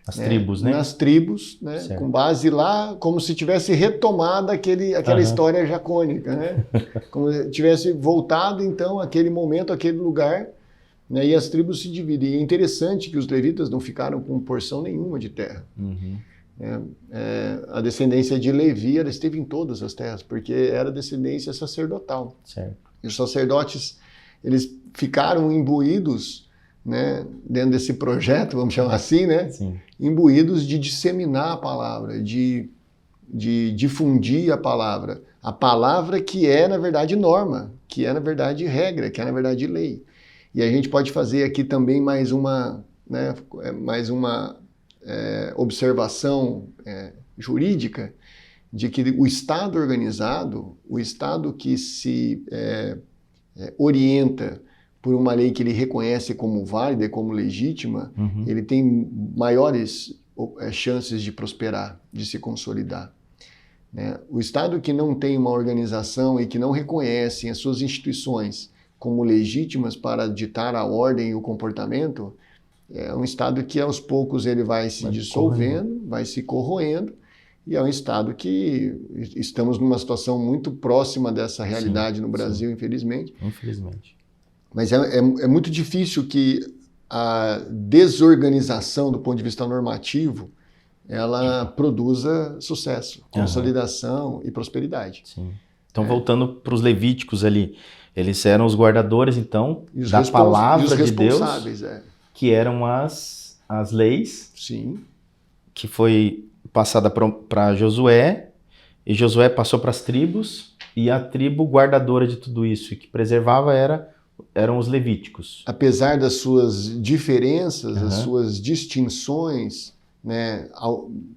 As tribos, né? Nas tribos, né? Com base lá, como se tivesse retomado aquela história jacônica, né? Como se tivesse voltado, então, aquele momento, aquele lugar, né? E as tribos se dividem. E é interessante que os levitas não ficaram com porção nenhuma de terra. A descendência de Levi, ela esteve em todas as terras, porque era descendência sacerdotal. Certo. E os sacerdotes, eles ficaram imbuídos, né, dentro desse projeto, vamos chamar assim, né, imbuídos de disseminar a palavra, de difundir a palavra que é, na verdade, norma, que é, na verdade, regra, que é, na verdade, lei. E a gente pode fazer aqui também mais uma observação jurídica de que o Estado organizado, o Estado que se orienta por uma lei que ele reconhece como válida e como legítima, ele tem maiores chances de prosperar, de se consolidar. Né? O Estado que não tem uma organização e que não reconhece as suas instituições como legítimas para ditar a ordem e o comportamento, é um Estado que aos poucos ele vai se dissolvendo, vai se corroendo, e é um Estado que estamos numa situação muito próxima dessa realidade no Brasil, infelizmente. Infelizmente. Mas é muito difícil que a desorganização do ponto de vista normativo ela produza sucesso, consolidação e prosperidade. Sim. Então, voltando para os levíticos ali, eles eram os guardadores, então, da palavra de Deus, que eram as leis, sim, que foi passada para Josué, e Josué passou para as tribos, e a tribo guardadora de tudo isso, e que preservava eram os levíticos. Apesar das suas diferenças, das suas distinções, né,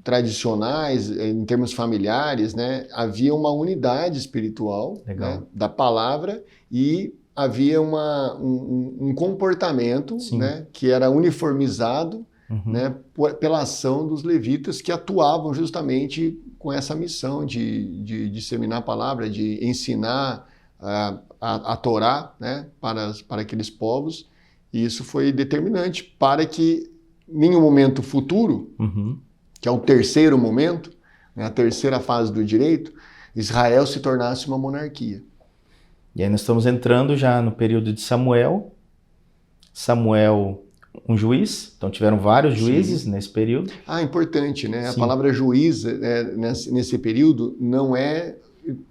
tradicionais, em termos familiares, né, havia uma unidade espiritual, né, da palavra, e havia um comportamento, né, que era uniformizado, né, pela ação dos levitas, que atuavam justamente com essa missão de disseminar a palavra, de ensinar a Torá, né, para aqueles povos. E isso foi determinante para que, em um momento futuro, que é o terceiro momento, né, a terceira fase do direito, Israel se tornasse uma monarquia. E aí nós estamos entrando já no período de Samuel. Samuel, um juiz, então tiveram vários juízes nesse período. Importante, né? A palavra juiz, nesse período, não é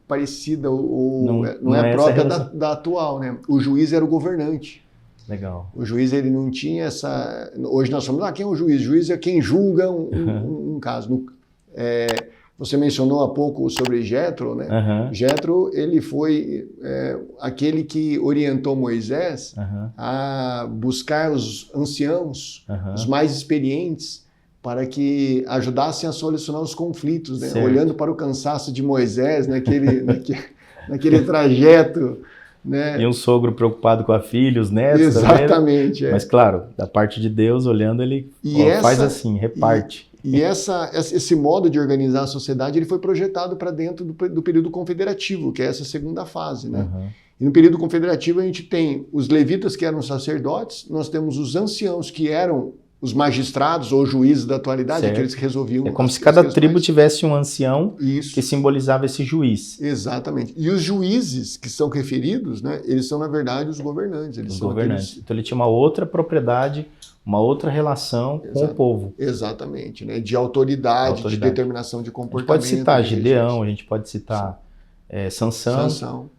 parecida ou não é própria da atual, né? O juiz era o governante. Legal. O juiz, ele não tinha essa... Hoje nós falamos, quem é o juiz? O juiz é quem julga um caso. Você mencionou há pouco sobre Jétro, né? Jétro, ele foi aquele que orientou Moisés a buscar os anciãos, os mais experientes, para que ajudassem a solucionar os conflitos, né? Olhando para o cansaço de Moisés, naquele trajeto, né? E um sogro preocupado com a filha, os netos. Exatamente. Mas claro, da parte de Deus, olhando, ele faz assim, reparte. E esse modo de organizar a sociedade, ele foi projetado para dentro do período confederativo, que é essa segunda fase, né? E no período confederativo a gente tem os levitas, que eram sacerdotes, nós temos os anciãos, que eram os magistrados ou juízes da atualidade, aqueles que resolviam... É como se cada tribo tivesse um ancião que simbolizava esse juiz. Exatamente. E os juízes que são referidos, né, eles são, na verdade, os governantes. Então ele tinha uma outra propriedade, uma outra relação com o povo. Exatamente. Né, de autoridade, de determinação de comportamento. A gente pode citar Gideão, a gente pode citar Sansão.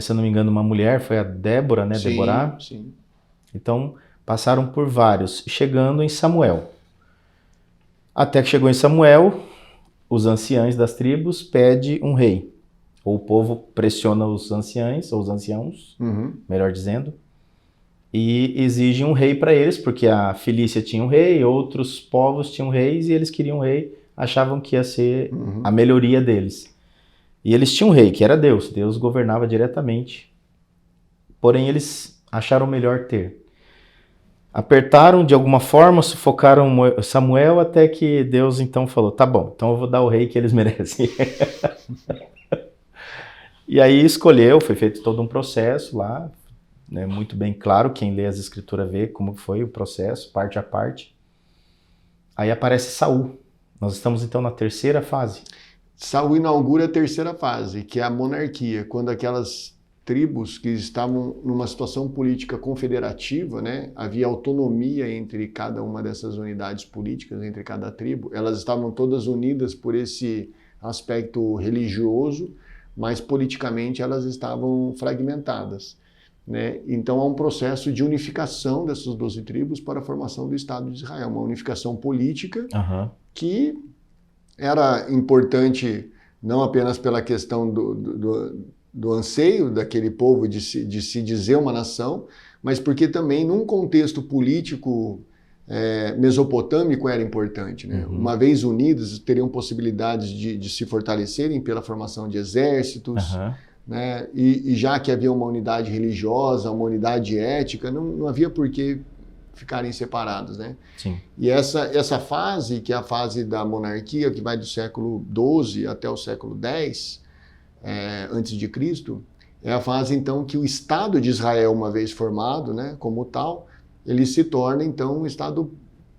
Se eu não me engano, uma mulher, foi a Débora, né? Deborah. Sim. Então... passaram por vários, chegando em Samuel. Até que chegou em Samuel, os anciãos das tribos pedem um rei. Ou o povo pressiona os anciãos, ou os anciãos, melhor dizendo, e exige um rei para eles, porque a Filícia tinha um rei, outros povos tinham reis, e eles queriam um rei, achavam que ia ser a melhoria deles. E eles tinham um rei, que era Deus. Deus governava diretamente. Porém, eles acharam melhor ter. Apertaram de alguma forma, sufocaram Samuel, até que Deus então falou, tá bom, então eu vou dar o rei que eles merecem. E aí escolheu, foi feito todo um processo lá, né, muito bem claro, quem lê as escrituras vê como foi o processo, parte a parte. Aí aparece Saul. Nós estamos então na terceira fase. Saul inaugura a terceira fase, que é a monarquia, quando aquelas tribos que estavam numa situação política confederativa, né? Havia autonomia entre cada uma dessas unidades políticas, entre cada tribo. Elas estavam todas unidas por esse aspecto religioso, mas politicamente elas estavam fragmentadas, né? Então há um processo de unificação dessas 12 tribos para a formação do Estado de Israel, uma unificação política que era importante não apenas pela questão do anseio daquele povo de se dizer uma nação, mas porque também num contexto político mesopotâmico era importante, né? Uma vez unidos, teriam possibilidades de se fortalecerem pela formação de exércitos, né? E já que havia uma unidade religiosa, uma unidade ética, não havia por que ficarem separados, né? Sim. E essa fase, que é a fase da monarquia, que vai do século XII até o século X, antes de Cristo, é a fase então que o Estado de Israel, uma vez formado, né, como tal, ele se torna então um Estado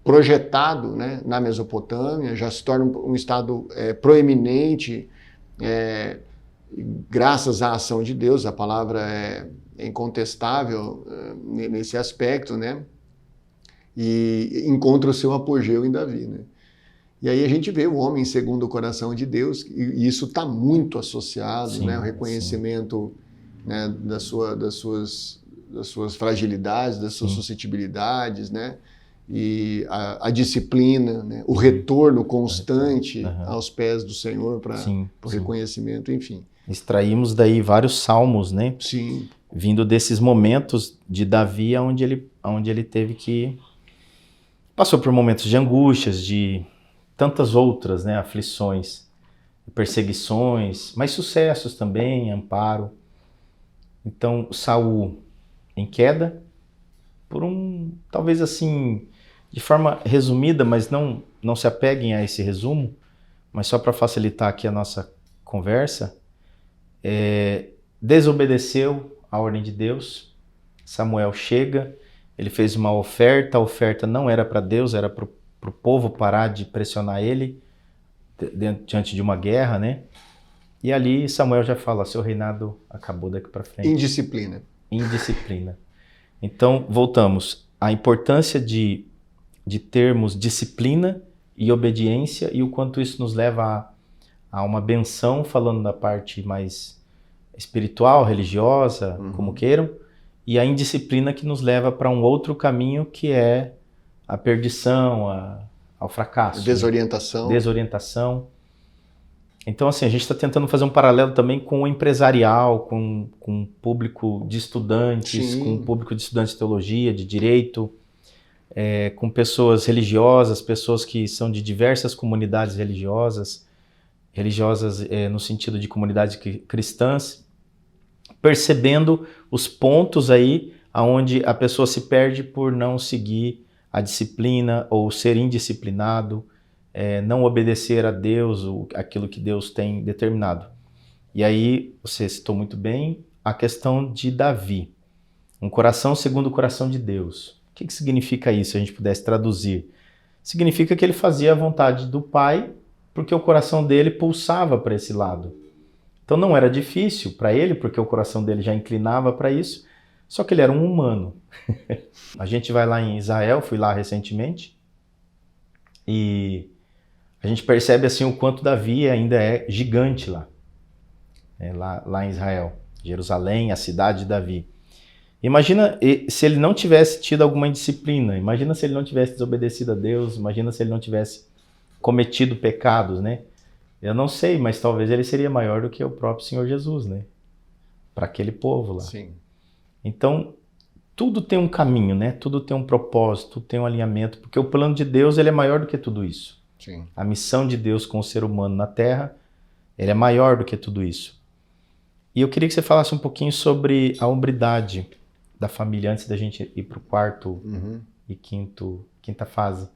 projetado, né, na Mesopotâmia, já se torna um Estado proeminente, graças à ação de Deus. A palavra é incontestável nesse aspecto, né, e encontra o seu apogeu em Davi, né. E aí a gente vê o homem segundo o coração de Deus, e isso está muito associado, Sim, né? O reconhecimento, né, das suas fragilidades, das suas suscetibilidades, né? E a disciplina, né? O retorno constante aos pés do Senhor para o reconhecimento, enfim. Extraímos daí vários salmos, né? Sim. Vindo desses momentos de Davi, onde ele teve que... Passou por momentos de angústias, de tantas outras, né, aflições, perseguições, mas sucessos também, amparo. Então, Saul em queda, por talvez assim, de forma resumida, mas não se apeguem a esse resumo, mas só para facilitar aqui a nossa conversa, desobedeceu a ordem de Deus. Samuel chega, ele fez uma oferta, a oferta não era para Deus, era para o povo parar de pressionar ele diante de uma guerra, né? E ali Samuel já fala, seu reinado acabou daqui para frente. Indisciplina. Então, voltamos. A importância de termos disciplina e obediência e o quanto isso nos leva a uma benção, falando da parte mais espiritual, religiosa, como queiram, e a indisciplina que nos leva para um outro caminho que é a perdição, ao fracasso. Desorientação. Então, assim, a gente está tentando fazer um paralelo também com o empresarial, com o público de estudantes, com o público de estudantes de teologia, de direito, com pessoas religiosas, pessoas que são de diversas comunidades religiosas no sentido de comunidades cristãs, percebendo os pontos aí onde a pessoa se perde por não seguir a disciplina ou ser indisciplinado, não obedecer a Deus, aquilo que Deus tem determinado. E aí, você citou muito bem a questão de Davi, um coração segundo o coração de Deus. O que significa isso, se a gente pudesse traduzir? Significa que ele fazia a vontade do Pai, porque o coração dele pulsava para esse lado. Então não era difícil para ele, porque o coração dele já inclinava para isso, só que ele era um humano. A gente vai lá em Israel, fui lá recentemente, e a gente percebe assim o quanto Davi ainda é gigante lá, lá em Israel, Jerusalém, a cidade de Davi. Imagina se ele não tivesse tido alguma indisciplina, imagina se ele não tivesse desobedecido a Deus, imagina se ele não tivesse cometido pecados, né? Eu não sei, mas talvez ele seria maior do que o próprio Senhor Jesus, né? Para aquele povo lá. Sim. Então, tudo tem um caminho, né? Tudo tem um propósito, tudo tem um alinhamento, porque o plano de Deus ele é maior do que tudo isso. Sim. A missão de Deus com o ser humano na Terra, ele é maior do que tudo isso. E eu queria que você falasse um pouquinho sobre a hombridade da família antes da gente ir para o quarto e quinta fase.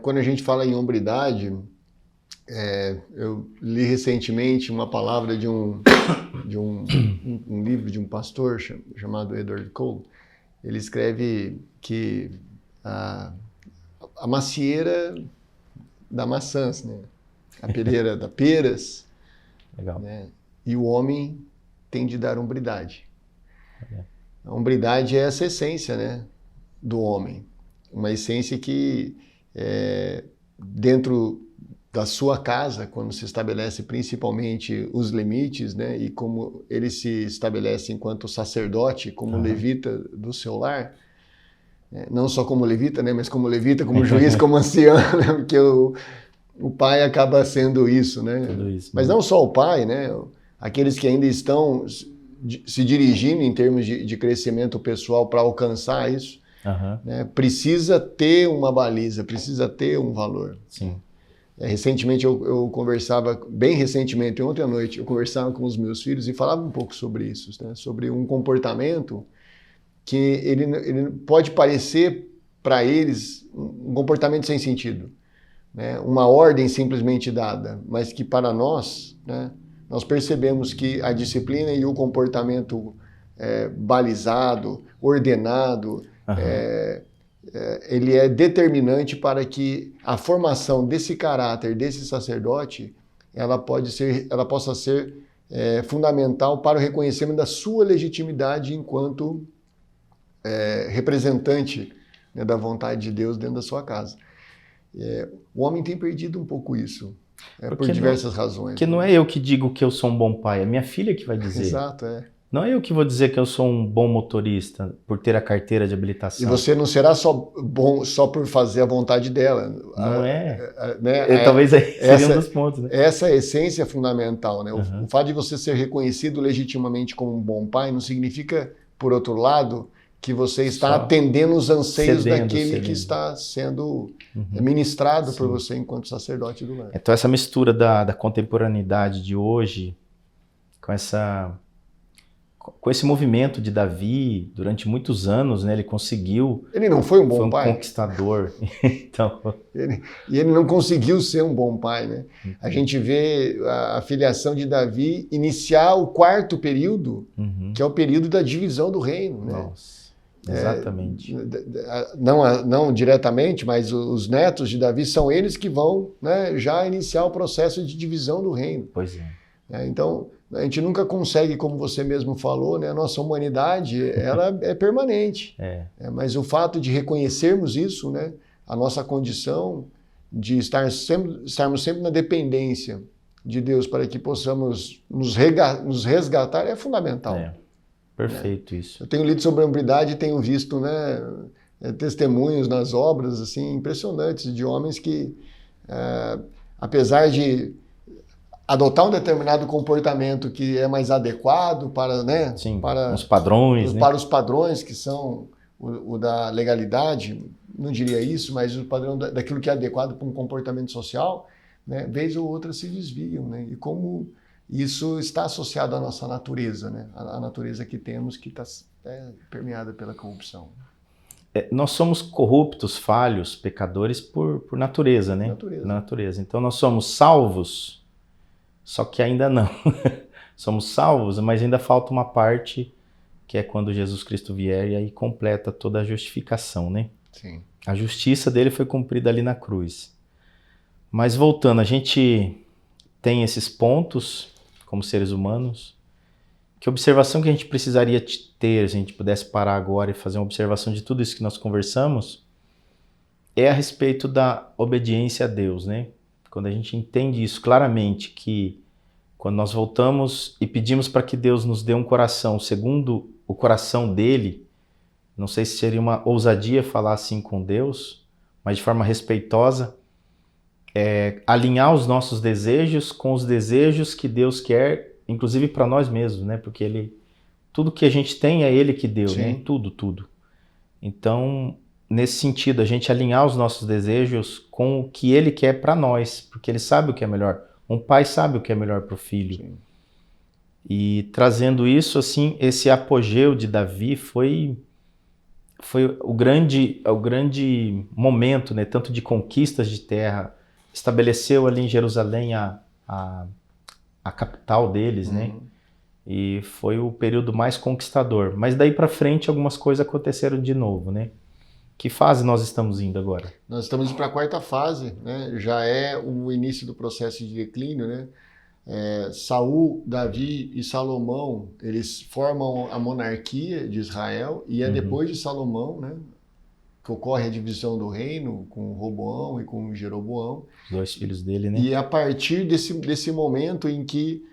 Quando a gente fala em hombridade, eu li recentemente uma palavra de um livro de um pastor chamado Edward Cole. Ele escreve que a macieira dá maçãs, né? A pereira dá peras. Legal. Né? E o homem tem de dar hombridade. A hombridade é essa essência, né, do homem. Uma essência que, dentro da sua casa, quando se estabelece principalmente os limites, né, e como ele se estabelece enquanto sacerdote, como levita do seu lar, não só como levita, né, mas como levita, como juiz, como ancião, né, porque o pai acaba sendo isso, né? Tudo isso, mas não só o pai, né, aqueles que ainda estão se dirigindo em termos de crescimento pessoal para alcançar isso, né, precisa ter uma baliza, precisa ter um valor. Sim. Recentemente eu conversava, bem recentemente, ontem à noite, eu conversava com os meus filhos e falava um pouco sobre isso, né, sobre um comportamento que ele pode parecer para eles um comportamento sem sentido, né, uma ordem simplesmente dada, mas que para nós, né, nós percebemos que a disciplina e o comportamento balizado, ordenado, ele é determinante para que a formação desse caráter, desse sacerdote, ela possa ser fundamental para o reconhecimento da sua legitimidade enquanto representante, né, da vontade de Deus dentro da sua casa. O homem tem perdido um pouco isso, por diversas razões. Porque não é eu que digo que eu sou um bom pai, é minha filha que vai dizer. Exato, Não é eu que vou dizer que eu sou um bom motorista por ter a carteira de habilitação. E você não será só bom só por fazer a vontade dela. Não talvez aí seria um dos pontos. Né? Essa é a essência fundamental. Né? O fato de você ser reconhecido legitimamente como um bom pai não significa, por outro lado, que você está atendendo os anseios daquele que está sendo ministrado por você enquanto sacerdote do lar. Então essa mistura da contemporaneidade de hoje com esse movimento de Davi, durante muitos anos, né, ele conseguiu... Ele não foi um bom pai. Foi um conquistador. Então... ele não conseguiu ser um bom pai. Né? A gente vê a filiação de Davi iniciar o 4º período, que é o período da divisão do reino. Né? Nossa, exatamente. Não diretamente, mas os netos de Davi são eles que vão, né, já iniciar o processo de divisão do reino. Pois é. Então... A gente nunca consegue, como você mesmo falou, né? A nossa humanidade ela é permanente. Mas o fato de reconhecermos isso, né? A nossa condição de estarmos sempre na dependência de Deus para que possamos nos resgatar é fundamental. Perfeito isso. Eu tenho lido sobre a hombridade e tenho visto, né, testemunhos nas obras assim, impressionantes de homens que, apesar de adotar um determinado comportamento que é mais adequado para, né, para os padrões, para os padrões que são o da legalidade, não diria isso, mas o padrão daquilo que é adequado para um comportamento social, né, vez ou outra se desviam, né, e como isso está associado à nossa natureza, né, a natureza que temos que está permeada pela corrupção. Nós somos corruptos, falhos, pecadores por natureza, né? Natureza. Então nós somos salvos. Só que ainda não. Somos salvos, mas ainda falta uma parte que é quando Jesus Cristo vier e aí completa toda a justificação, né? Sim. A justiça dele foi cumprida ali na cruz. Mas voltando, a gente tem esses pontos como seres humanos. Que observação que a gente precisaria ter, se a gente pudesse parar agora e fazer uma observação de tudo isso que nós conversamos, é a respeito da obediência a Deus, né? Quando a gente entende isso claramente, que quando nós voltamos e pedimos para que Deus nos dê um coração segundo o coração dele, não sei se seria uma ousadia falar assim com Deus, mas de forma respeitosa, alinhar os nossos desejos com os desejos que Deus quer, inclusive para nós mesmos, né? Porque tudo que a gente tem é Ele que deu, né? Tudo. Então, nesse sentido, a gente alinhar os nossos desejos com o que Ele quer para nós, porque Ele sabe o que é melhor. Um pai sabe o que é melhor para o filho. Sim. E trazendo isso, assim, esse apogeu de Davi foi o grande momento, né? Tanto de conquistas de terra, estabeleceu ali em Jerusalém a capital deles, né? E foi o período mais conquistador. Mas daí para frente algumas coisas aconteceram de novo, né? Que fase nós estamos indo agora? Nós estamos indo para a 4ª fase, né? Já é o início do processo de declínio, né? Saul, Davi e Salomão, eles formam a monarquia de Israel e é depois de Salomão, né, que ocorre a divisão do reino com Roboão e com Jeroboão. Os 2 filhos dele, né? E a partir desse momento em que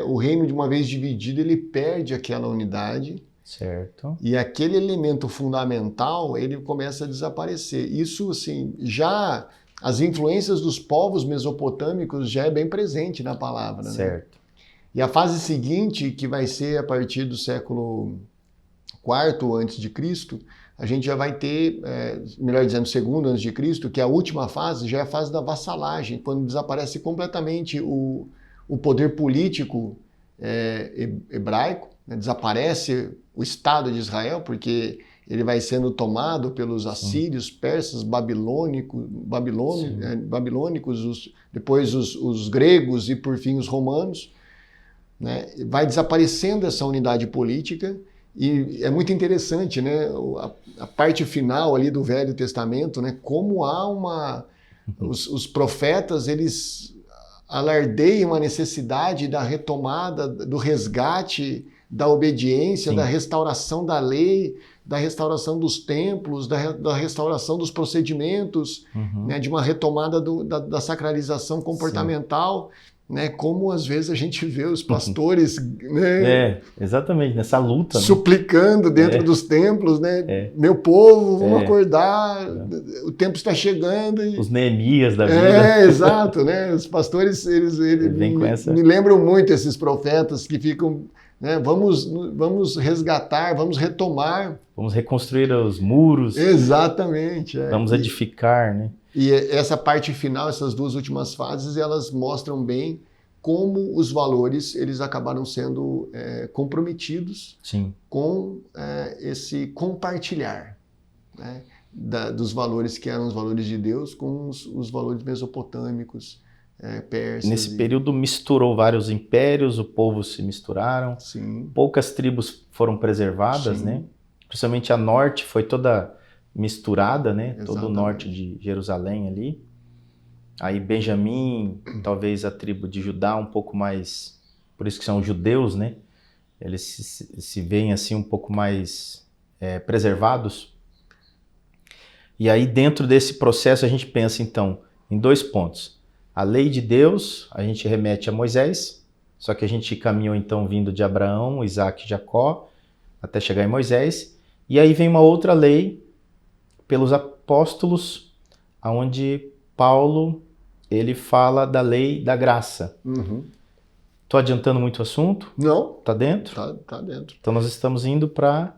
o reino, de uma vez dividido, ele perde aquela unidade. Certo. E aquele elemento fundamental, ele começa a desaparecer. Isso, assim, já as influências dos povos mesopotâmicos já é bem presente na palavra. Certo. Né? E a fase seguinte, que vai ser a partir do século IV a.C., a gente já vai ter, melhor dizendo, segundo antes de Cristo, que é a última fase, já é a fase da vassalagem, quando desaparece completamente o poder político hebraico, né? Desaparece o Estado de Israel, porque ele vai sendo tomado pelos assírios, persas, babilônicos, depois os gregos e, por fim, os romanos. Né? Vai desaparecendo essa unidade política e é muito interessante, né? A parte final ali do Velho Testamento, né? Como há os profetas, eles alardeiam a necessidade da retomada, do resgate, da obediência, da restauração da lei, da restauração dos templos, da restauração dos procedimentos, né, de uma retomada da sacralização comportamental, né, como às vezes a gente vê os pastores, né, exatamente, nessa luta, suplicando dentro dos templos, né, meu povo, vamos acordar, o tempo está chegando. Os Neemias da vida. Exato, né, os pastores, eles me lembram muito esses profetas que ficam, né, vamos resgatar, vamos retomar. Vamos reconstruir os muros. Exatamente. Vamos edificar, né? E essa parte final, essas duas últimas fases, elas mostram bem como os valores eles acabaram sendo comprometidos com esse compartilhar, né, dos valores que eram os valores de Deus com os valores mesopotâmicos, persas. Nesse período misturou vários impérios, o povo se misturaram, poucas tribos foram preservadas, né? Principalmente a norte foi toda misturada, né? Exatamente. Todo o norte de Jerusalém ali. Aí Benjamim, talvez a tribo de Judá um pouco mais, por isso que são judeus, né? Eles se veem assim um pouco mais preservados. E aí dentro desse processo a gente pensa então em 2 pontos. A lei de Deus, a gente remete a Moisés, só que a gente caminhou então vindo de Abraão, Isaac e Jacó, até chegar em Moisés. E aí vem uma outra lei pelos apóstolos, onde Paulo ele fala da lei da graça. Tô adiantando muito o assunto? Não. Tá dentro? Tá dentro. Então nós estamos indo para...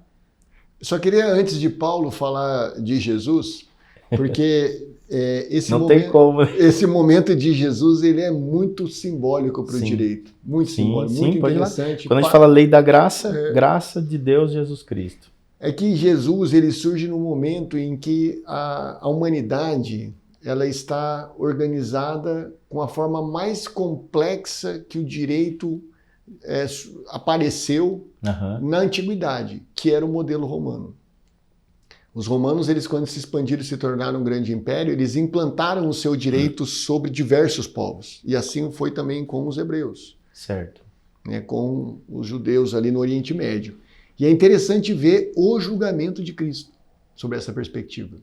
Só queria, antes de Paulo falar de Jesus, porque esse momento de Jesus ele é muito simbólico para o direito. Muito simbólico, muito interessante. Quando a gente fala lei da graça, graça de Deus Jesus Cristo. É que Jesus ele surge no momento em que a humanidade ela está organizada com a forma mais complexa que o direito apareceu na antiguidade, que era o modelo romano. Os romanos, eles quando se expandiram e se tornaram um grande império, eles implantaram o seu direito sobre diversos povos. E assim foi também com os hebreus. Certo. Né, com os judeus ali no Oriente Médio. E é interessante ver o julgamento de Cristo sobre essa perspectiva.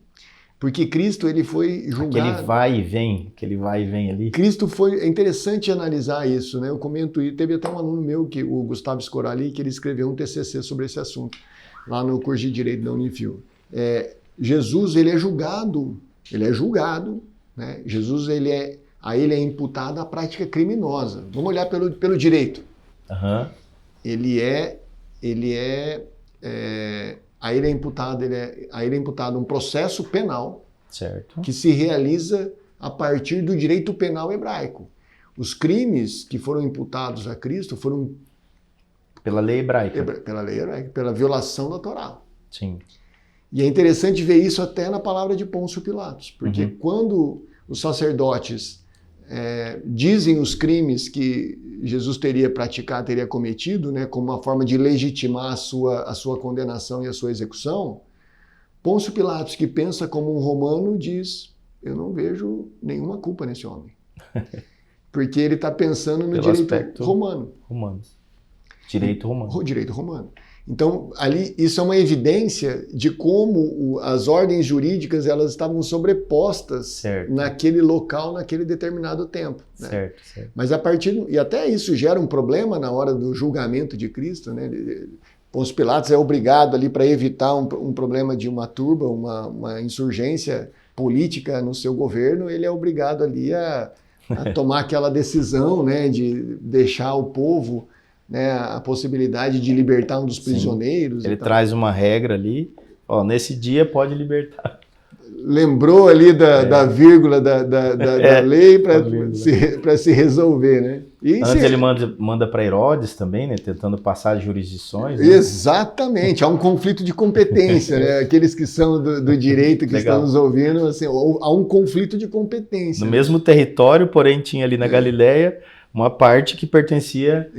Porque Cristo ele foi julgado... Aquele vai e vem ali. Cristo foi... É interessante analisar isso, né? Eu comento isso. Teve até um aluno meu, o Gustavo Scorali, que ele escreveu um TCC sobre esse assunto, lá no curso de Direito da Unifil. Jesus, ele é julgado, né? Jesus, a ele é imputada a prática criminosa. Vamos olhar pelo direito. A ele é imputado um processo penal, certo, que se realiza a partir do direito penal hebraico. Os crimes que foram imputados a Cristo foram pela lei hebraica. Pela violação da Torá. Sim. E é interessante ver isso até na palavra de Pôncio Pilatos, porque quando os sacerdotes dizem os crimes que Jesus teria praticado, teria cometido, né, como uma forma de legitimar a sua condenação e a sua execução, Pôncio Pilatos, que pensa como um romano, diz: eu não vejo nenhuma culpa nesse homem. Porque ele está pensando no direito romano. Direito romano. O direito romano. Então, ali, isso é uma evidência de como as ordens jurídicas elas estavam sobrepostas naquele local, naquele determinado tempo. Né? Certo. Mas e até isso gera um problema na hora do julgamento de Cristo. Né? Pôncio Pilatos é obrigado ali para evitar um problema de uma turba, uma insurgência política no seu governo, ele é obrigado ali a tomar aquela decisão, né, de deixar o povo, né, a possibilidade de libertar um dos prisioneiros. Ele traz uma regra ali, nesse dia pode libertar. Lembrou ali da vírgula da lei para se resolver, né? Antes ele manda para Herodes também, né, tentando passar jurisdições. Né? Exatamente, há um conflito de competência, né? Aqueles que são do direito que estão nos ouvindo, assim, há um conflito de competência. No mesmo território, porém tinha ali na Galileia uma parte que pertencia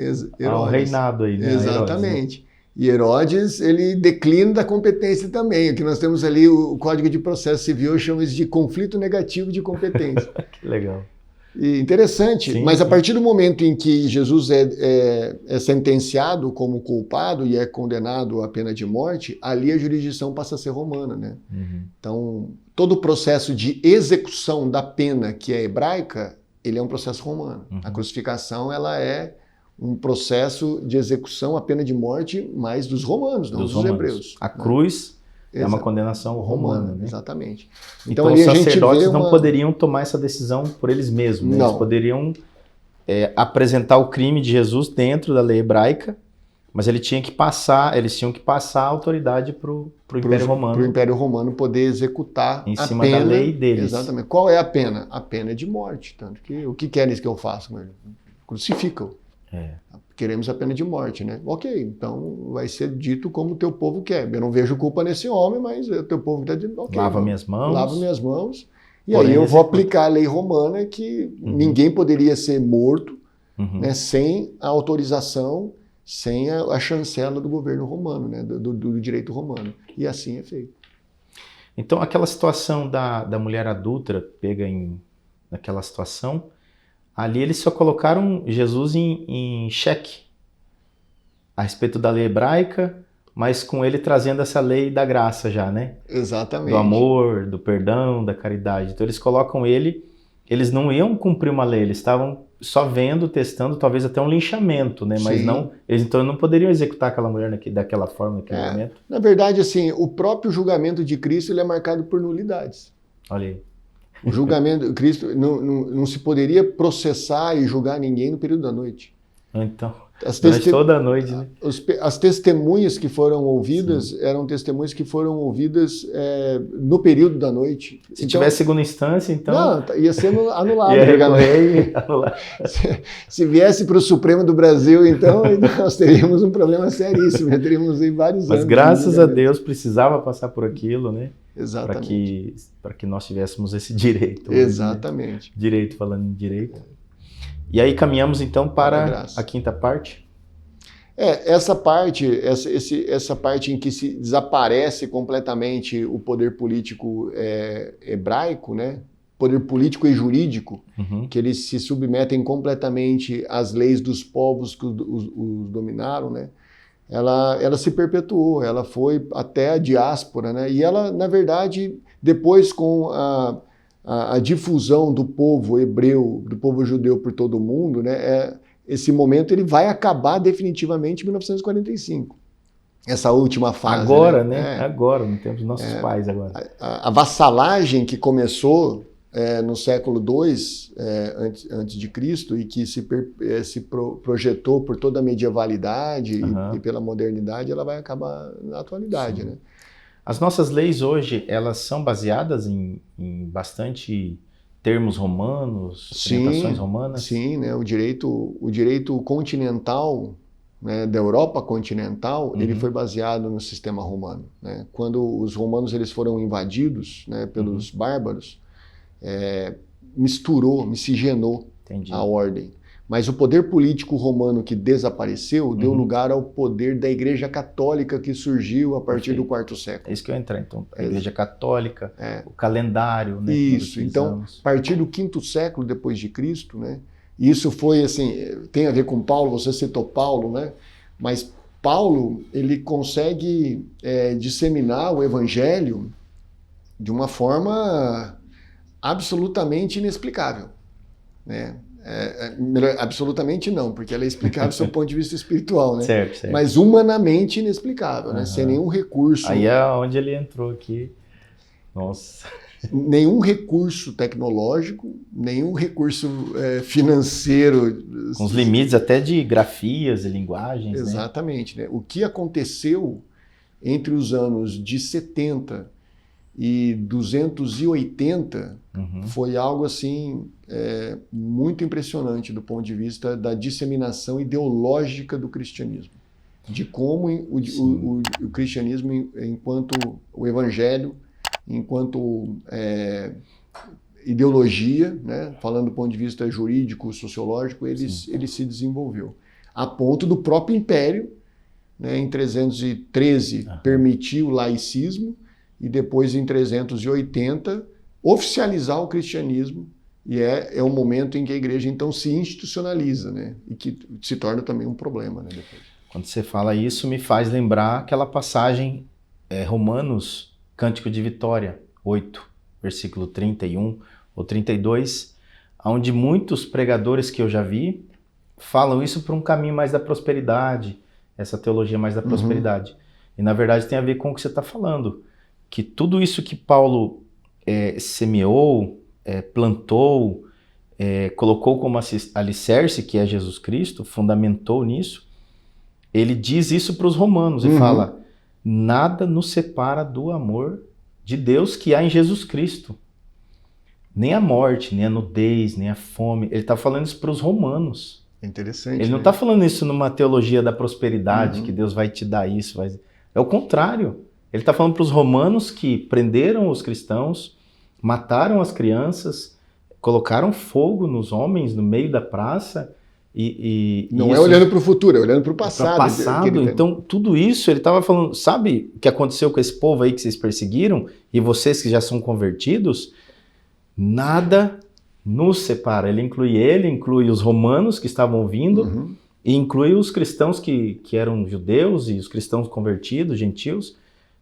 ao reinado aí, né? Exatamente. Herodes, né? E Herodes, ele declina da competência também. O que nós temos ali, o Código de Processo Civil chama isso de conflito negativo de competência. Que legal. Interessante, Sim, mas a sim. partir do momento em que Jesus é sentenciado como culpado e é condenado à pena de morte, ali a jurisdição passa a ser romana, né? Uhum. Então, todo o processo de execução da pena que é hebraica, ele é um processo romano. Uhum. A crucificação, ela é um processo de execução, a pena de morte, mais dos romanos, não dos hebreus. A cruz é uma Exato. condenação romana, né? Exatamente. Então ali os a gente sacerdotes vê não poderiam tomar essa decisão por eles mesmos, né? Não. Eles poderiam apresentar o crime de Jesus dentro da lei hebraica, mas eles tinham que passar a autoridade para o Império Romano. Para o Império Romano poder executar em a cima pena da lei deles. Exatamente. Qual é a pena? A pena é de morte. Tanto que o que querem que eu faça com ele? Crucificam. Queremos a pena de morte, né? Ok, então vai ser dito como o teu povo quer. Eu não vejo culpa nesse homem, mas o teu povo está dizendo, ok. Lava minhas mãos. E aí eu vou aplicar a lei romana que ninguém poderia ser morto, né, sem a autorização, sem a chancela do governo romano, né, do direito romano. E assim é feito. Então aquela situação da mulher adúltera pega naquela situação, ali eles só colocaram Jesus em xeque a respeito da lei hebraica, mas com ele trazendo essa lei da graça já, né? Exatamente. Do amor, do perdão, da caridade. Então eles colocam eles não iam cumprir uma lei, eles estavam só vendo, testando, talvez até um linchamento, né? Mas eles então não poderiam executar aquela mulher daquela forma, naquele momento. Na verdade, assim, o próprio julgamento de Cristo ele é marcado por nulidades. Olha aí. O julgamento de Cristo não se poderia processar e julgar ninguém no período da noite. Então, durante toda a noite, né? As testemunhas que foram ouvidas eram testemunhas que foram ouvidas no período da noite. Se tivesse segunda instância, então... Não, ia ser anulado. Ia recorrer e anular. Se viesse para o Supremo do Brasil, então nós teríamos um problema seríssimo. Teríamos aí vários anos. Mas graças a Deus precisava passar por aquilo, né? Exatamente. Para que nós tivéssemos esse direito. Exatamente. Né? Direito, falando em direito. E aí caminhamos então para a quinta parte? Essa parte em que se desaparece completamente o poder político hebraico, né? Poder político e jurídico, que eles se submetem completamente às leis dos povos que os dominaram, né? Ela se perpetuou, ela foi até a diáspora, né? E ela, na verdade, depois com a difusão do povo hebreu, do povo judeu por todo o mundo, né? Esse momento ele vai acabar definitivamente em 1945. Essa última fase. Agora, né? Agora, no tempo dos nossos pais agora. A vassalagem que começou no século II antes de Cristo e que se projetou por toda a medievalidade e pela modernidade, ela vai acabar na atualidade, né? As nossas leis hoje, elas são baseadas em bastante termos romanos, orientações romanas? Sim, né? O direito continental, né, da Europa continental, ele foi baseado no sistema romano, né? Quando os romanos eles foram invadidos, né, pelos bárbaros, miscigenou a ordem. Mas o poder político romano que desapareceu deu lugar ao poder da Igreja Católica que surgiu a partir do quarto século. É isso que eu ia entrar, então. A Igreja Católica, o calendário, né? Isso, então, a partir do quinto século depois de Cristo, né? Isso foi, assim, tem a ver com Paulo, você citou Paulo, né? Mas Paulo, ele consegue disseminar o Evangelho de uma forma absolutamente inexplicável, né? Absolutamente não, porque ela é explicável do seu ponto de vista espiritual, né? Certo. Mas humanamente inexplicável, né? Sem nenhum recurso. Aí é onde ele entrou aqui. Nossa. Nenhum recurso tecnológico, nenhum recurso financeiro. Com os limites até de grafias e linguagens. Exatamente, né? O que aconteceu entre os anos de 70 e 280 foi algo assim muito impressionante do ponto de vista da disseminação ideológica do cristianismo, de como o cristianismo, enquanto o evangelho, enquanto ideologia, né, falando do ponto de vista jurídico, sociológico, ele se desenvolveu a ponto do próprio império, né, em 313 permitir o laicismo, e depois, em 380, oficializar o cristianismo E é um momento em que a igreja, então, se institucionaliza, né? E que se torna também um problema, né? Depois. Quando você fala isso, me faz lembrar aquela passagem, Romanos, Cântico de Vitória, 8, versículo 31 ou 32, onde muitos pregadores que eu já vi falam isso para um caminho mais da prosperidade, essa teologia mais da prosperidade. E, na verdade, tem a ver com o que você está falando, que tudo isso que Paulo semeou, plantou, colocou como alicerce, que é Jesus Cristo, fundamentou nisso, ele diz isso para os romanos e fala, nada nos separa do amor de Deus que há em Jesus Cristo. Nem a morte, nem a nudez, nem a fome. Ele está falando isso para os romanos. É interessante. Ele não está falando isso numa teologia da prosperidade, que Deus vai te dar isso. É o contrário. Ele está falando para os romanos que prenderam os cristãos, mataram as crianças, colocaram fogo nos homens no meio da praça. Não é olhando para o futuro, é olhando para o passado. Então, tudo isso ele estava falando. Sabe o que aconteceu com esse povo aí que vocês perseguiram? E vocês que já são convertidos? Nada nos separa. Ele inclui os romanos que estavam vindo, e inclui os cristãos que eram judeus e os cristãos convertidos, gentios.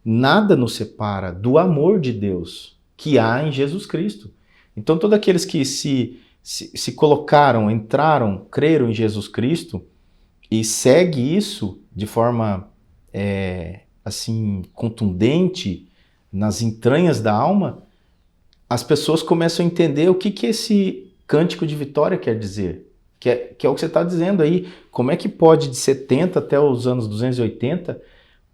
Nada nos separa do amor de Deus que há em Jesus Cristo. Então, todos aqueles que se colocaram, entraram, creram em Jesus Cristo e segue isso de forma assim contundente nas entranhas da alma, as pessoas começam a entender o que esse cântico de vitória quer dizer. Que é o que você está dizendo aí. Como é que pode, de 70 até os anos 280,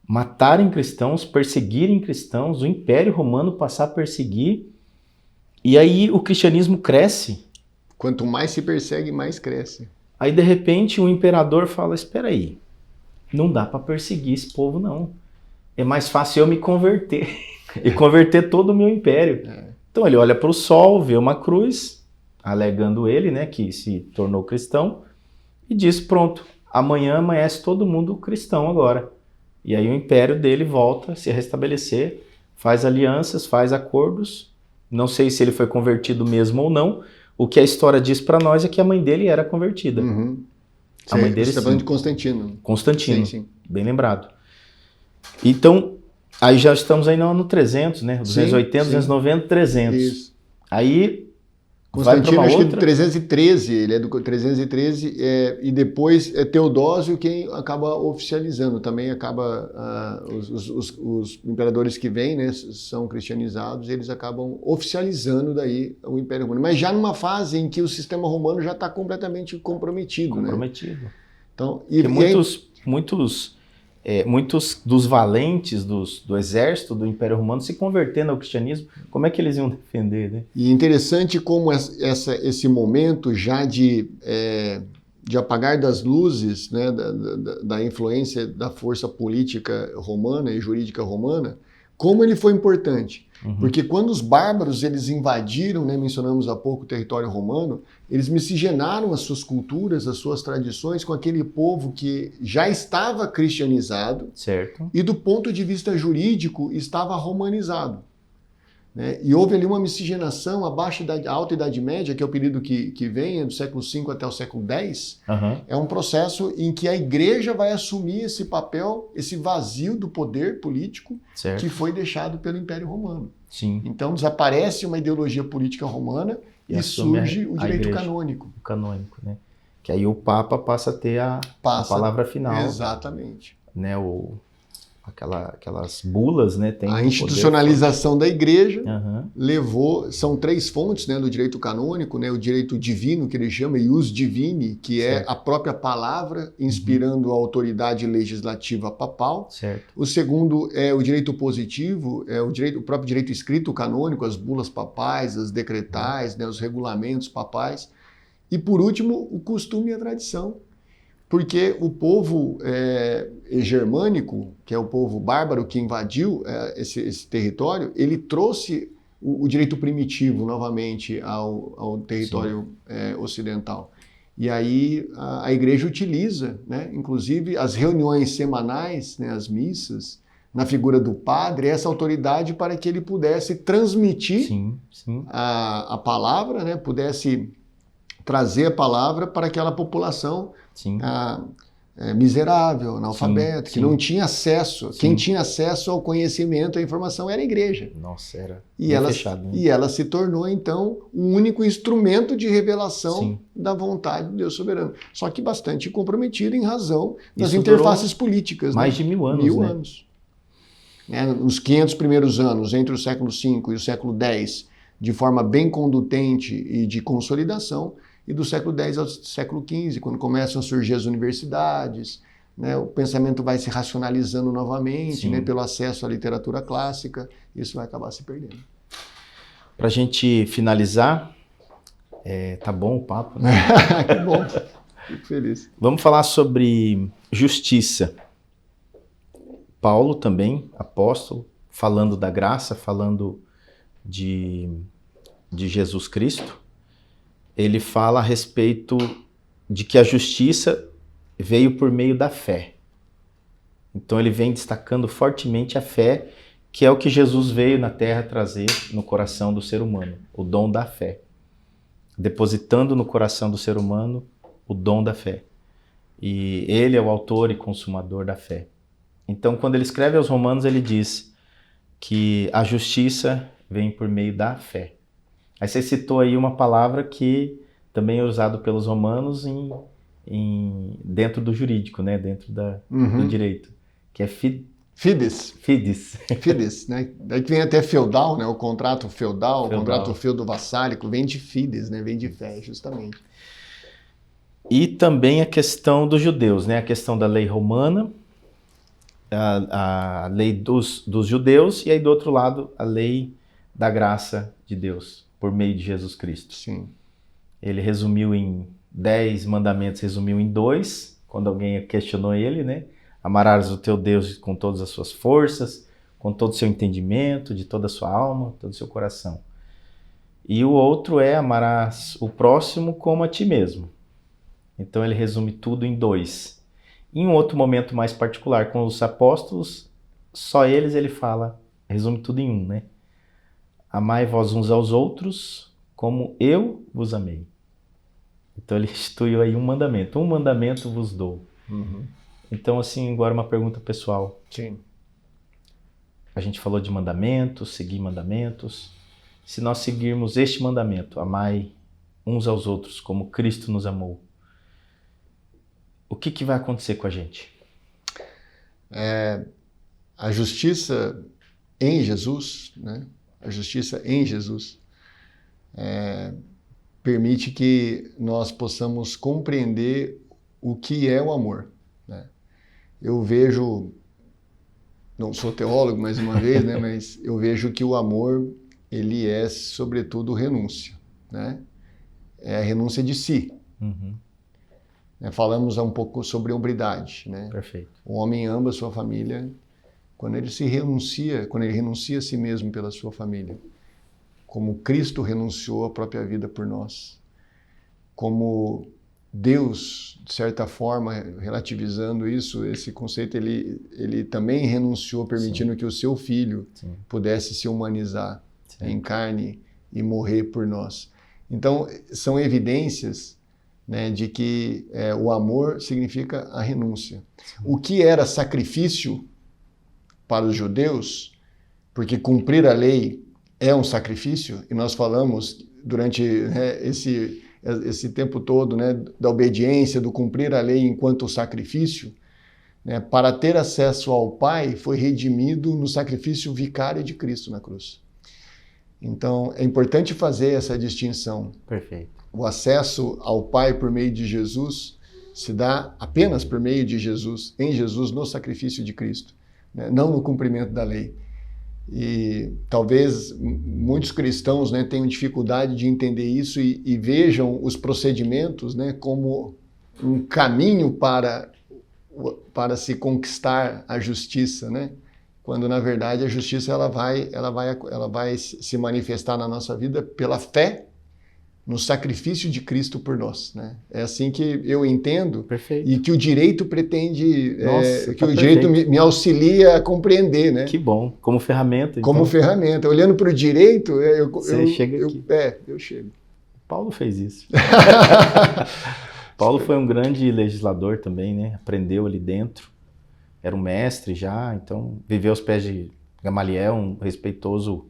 matarem cristãos, perseguirem cristãos, o Império Romano passar a perseguir, e aí o cristianismo cresce. Quanto mais se persegue, mais cresce. Aí, de repente, o imperador fala, espera aí, não dá para perseguir esse povo, não. É mais fácil eu me converter e converter todo o meu império. Então ele olha para o sol, vê uma cruz, alegando ele, né, que se tornou cristão, e diz, pronto, amanhã amanhece todo mundo cristão agora. E aí o império dele volta a se restabelecer, faz alianças, faz acordos. Não sei se ele foi convertido mesmo ou não. O que a história diz para nós é que a mãe dele era convertida. A mãe dele, você está falando de Constantino. Constantino, sim. Bem lembrado. Então, aí já estamos aí no ano 300, né? 280, 290, 300. Isso. Aí, Constantino, acho que é do 313, ele é do 313, e depois é Teodósio quem acaba oficializando. Também acaba, os imperadores que vêm, né, são cristianizados, eles acabam oficializando daí o Império Romano. Mas já numa fase em que o sistema romano já está completamente comprometido. Né? Então, muitos dos valentes do exército do Império Romano se convertendo ao cristianismo, como é que eles iam defender? Né? E interessante como esse momento já de apagar das luzes, né, da influência da força política romana e jurídica romana, como ele foi importante. Porque quando os bárbaros eles invadiram, né, mencionamos há pouco o território romano, eles miscigenaram as suas culturas, as suas tradições com aquele povo que já estava cristianizado, certo, e do ponto de vista jurídico estava romanizado. Né? E houve ali uma miscigenação abaixo da Alta Idade Média, que é o período que vem, do século V até o século X. É um processo em que a igreja vai assumir esse papel, esse vazio do poder político, certo, que foi deixado pelo Império Romano. Sim. Então desaparece uma ideologia política romana e surge o direito canônico. O canônico, né? Que aí o Papa passa a ter a palavra final. Exatamente. Né? Aquelas bulas, né? Tem a institucionalização da igreja levou... São 3 fontes, né, do direito canônico, né? O direito divino, que ele chama, ius divini, que certo, é a própria palavra inspirando a autoridade legislativa papal. Certo. O segundo é o direito positivo, o próprio direito escrito canônico, as bulas papais, as decretais, né, os regulamentos papais. E, por último, o costume e a tradição. Porque o povo germânico, que é o povo bárbaro que invadiu esse território, ele trouxe o direito primitivo novamente ao território ocidental. E aí a igreja utiliza, né, inclusive as reuniões semanais, né, as missas, na figura do padre essa autoridade para que ele pudesse transmitir a palavra, né? Pudesse trazer a palavra para aquela população miserável, analfabeto, que não tinha acesso. Quem tinha acesso ao conhecimento, à informação, era a igreja. Nossa, era fechado, né? E ela se tornou, então, o único instrumento de revelação da vontade de Deus soberano. Só que bastante comprometido em razão das interfaces políticas. Mais de 1000 anos. 1000 anos. Nos 500 primeiros anos, entre o século V e o século X, de forma bem condutente e de consolidação, e do século X ao século XV, quando começam a surgir as universidades, né, o pensamento vai se racionalizando novamente, né, pelo acesso à literatura clássica, isso vai acabar se perdendo. Para a gente finalizar, tá bom o papo, né? Que bom, fico feliz. Vamos falar sobre justiça. Paulo também, apóstolo, falando da graça, falando de Jesus Cristo, ele fala a respeito de que a justiça veio por meio da fé. Então ele vem destacando fortemente a fé, que é o que Jesus veio na terra trazer no coração do ser humano, o dom da fé. Depositando no coração do ser humano o dom da fé. E ele é o autor e consumador da fé. Então quando ele escreve aos Romanos, ele diz que a justiça vem por meio da fé. Aí você citou aí uma palavra que também é usada pelos romanos dentro do jurídico, né? Dentro do direito, que é fides. Fides, né? Daí que vem até feudal, né? O contrato feudal, o contrato feudo-vassálico, vem de fides, né? Vem de fé, justamente. E também a questão dos judeus, né? A questão da lei romana, a lei dos judeus, e aí do outro lado a lei da graça de Deus, por meio de Jesus Cristo. Sim. Ele resumiu em 10 mandamentos, resumiu em 2, quando alguém questionou ele, né? Amarás o teu Deus com todas as suas forças, com todo o seu entendimento, de toda a sua alma, todo o seu coração. E o outro é amarás o próximo como a ti mesmo. Então ele resume tudo em 2. Em um outro momento mais particular, com os apóstolos, só ele fala, resume tudo em 1, né? Amai vós uns aos outros como eu vos amei. Então ele instituiu aí um mandamento vos dou. Então assim, agora uma pergunta pessoal. Sim. A gente falou de mandamentos, seguir mandamentos. Se nós seguirmos este mandamento, amai uns aos outros como Cristo nos amou, o que vai acontecer com a gente? A justiça em Jesus, né? A justiça em Jesus permite que nós possamos compreender o que é o amor, né? Eu vejo, não sou teólogo mais uma vez, né? Mas eu vejo que o amor, ele é sobretudo renúncia, né? É a renúncia de si. Falamos um pouco sobre hombridade, né? Perfeito. O homem ama a sua família quando ele renuncia a si mesmo pela sua família, como Cristo renunciou à própria vida por nós, como Deus, de certa forma, relativizando isso, esse conceito, ele também renunciou, permitindo que o seu filho pudesse se humanizar em carne e morrer por nós. Então, são evidências, né, de que o amor significa a renúncia. O que era sacrifício para os judeus, porque cumprir a lei é um sacrifício, e nós falamos durante esse tempo todo, né, da obediência, do cumprir a lei enquanto sacrifício, né, para ter acesso ao Pai, foi redimido no sacrifício vicário de Cristo na cruz. Então, é importante fazer essa distinção. Perfeito. O acesso ao Pai por meio de Jesus se dá apenas por meio de Jesus, em Jesus, no sacrifício de Cristo, né, não no cumprimento da lei. E talvez muitos cristãos, né, tenham dificuldade de entender isso e vejam os procedimentos, né, como um caminho para se conquistar a justiça, né? Quando na verdade a justiça ela vai se manifestar na nossa vida pela fé no sacrifício de Cristo por nós, né? É assim que eu entendo. Perfeito. E que o direito pretende, Nossa, que o direito me auxilia a compreender, né? Que bom, como ferramenta. Como ferramenta. Olhando para o direito, Você chega aqui. Eu chego. Paulo fez isso. Paulo foi um grande legislador também, né? Aprendeu ali dentro. Era um mestre já, então viveu aos pés de Gamaliel, um respeitoso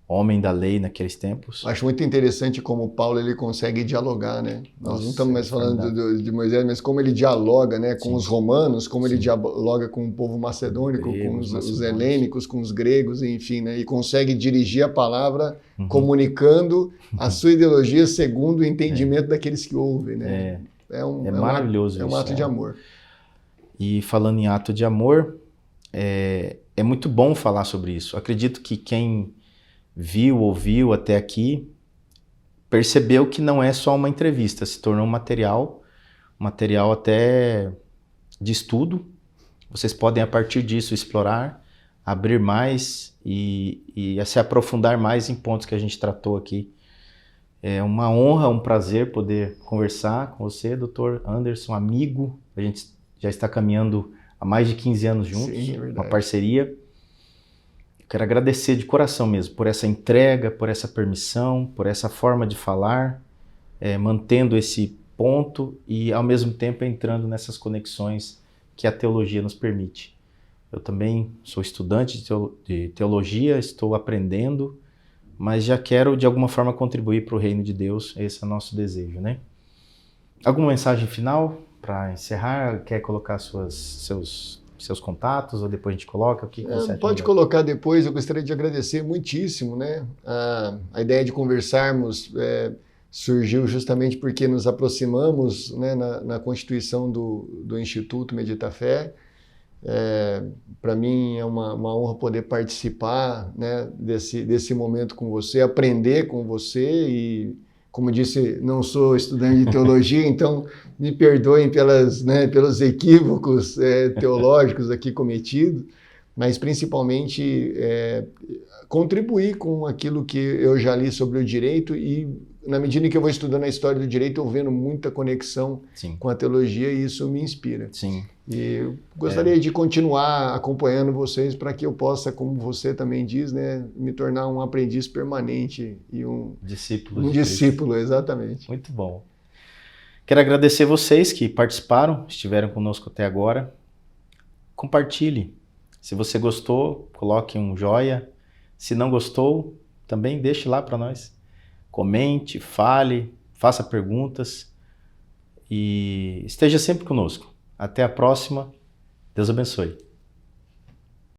homem da lei naqueles tempos. Acho muito interessante como Paulo ele consegue dialogar, né? Nós não estamos mais falando de Moisés, mas como ele dialoga, né, com os romanos, como ele dialoga com o povo macedônico, com os helênicos, com os gregos, enfim, né? E consegue dirigir a palavra comunicando a sua ideologia segundo o entendimento daqueles que ouvem, né? É maravilhoso isso. É um ato de amor. E falando em ato de amor, é muito bom falar sobre isso. Acredito que quem viu, ouviu até aqui, percebeu que não é só uma entrevista, se tornou um material até de estudo. Vocês podem, a partir disso, explorar, abrir mais e se aprofundar mais em pontos que a gente tratou aqui. É uma honra, um prazer poder conversar com você, Dr. Anderson, amigo. A gente já está caminhando há mais de 15 anos juntos, sim, é verdade. Uma parceria. Quero agradecer de coração mesmo por essa entrega, por essa permissão, por essa forma de falar, mantendo esse ponto e ao mesmo tempo entrando nessas conexões que a teologia nos permite. Eu também sou estudante de teologia, estou aprendendo, mas já quero de alguma forma contribuir para o reino de Deus, esse é o nosso desejo, né? Alguma mensagem final para encerrar? Quer colocar seus contatos ou depois a gente coloca? O que você acha? Pode colocar depois. Eu gostaria de agradecer muitíssimo, né? A ideia de conversarmos surgiu justamente porque nos aproximamos, né, na constituição do Instituto Medita Fé. Para mim é uma honra poder participar, né, desse momento com você, aprender com você e, como disse, não sou estudante de teologia, então me perdoem pelos equívocos teológicos aqui cometidos, mas principalmente contribuir com aquilo que eu já li sobre o direito e, na medida em que eu vou estudando a história do direito, eu vendo muita conexão com a teologia e isso me inspira. Sim. E eu gostaria de continuar acompanhando vocês para que eu possa, como você também diz, né, me tornar um aprendiz permanente e um discípulo. Um discípulo, exatamente. Muito bom. Quero agradecer vocês que participaram, estiveram conosco até agora. Compartilhe. Se você gostou, coloque um joia. Se não gostou, também deixe lá para nós. Comente, fale, faça perguntas e esteja sempre conosco. Até a próxima. Deus abençoe.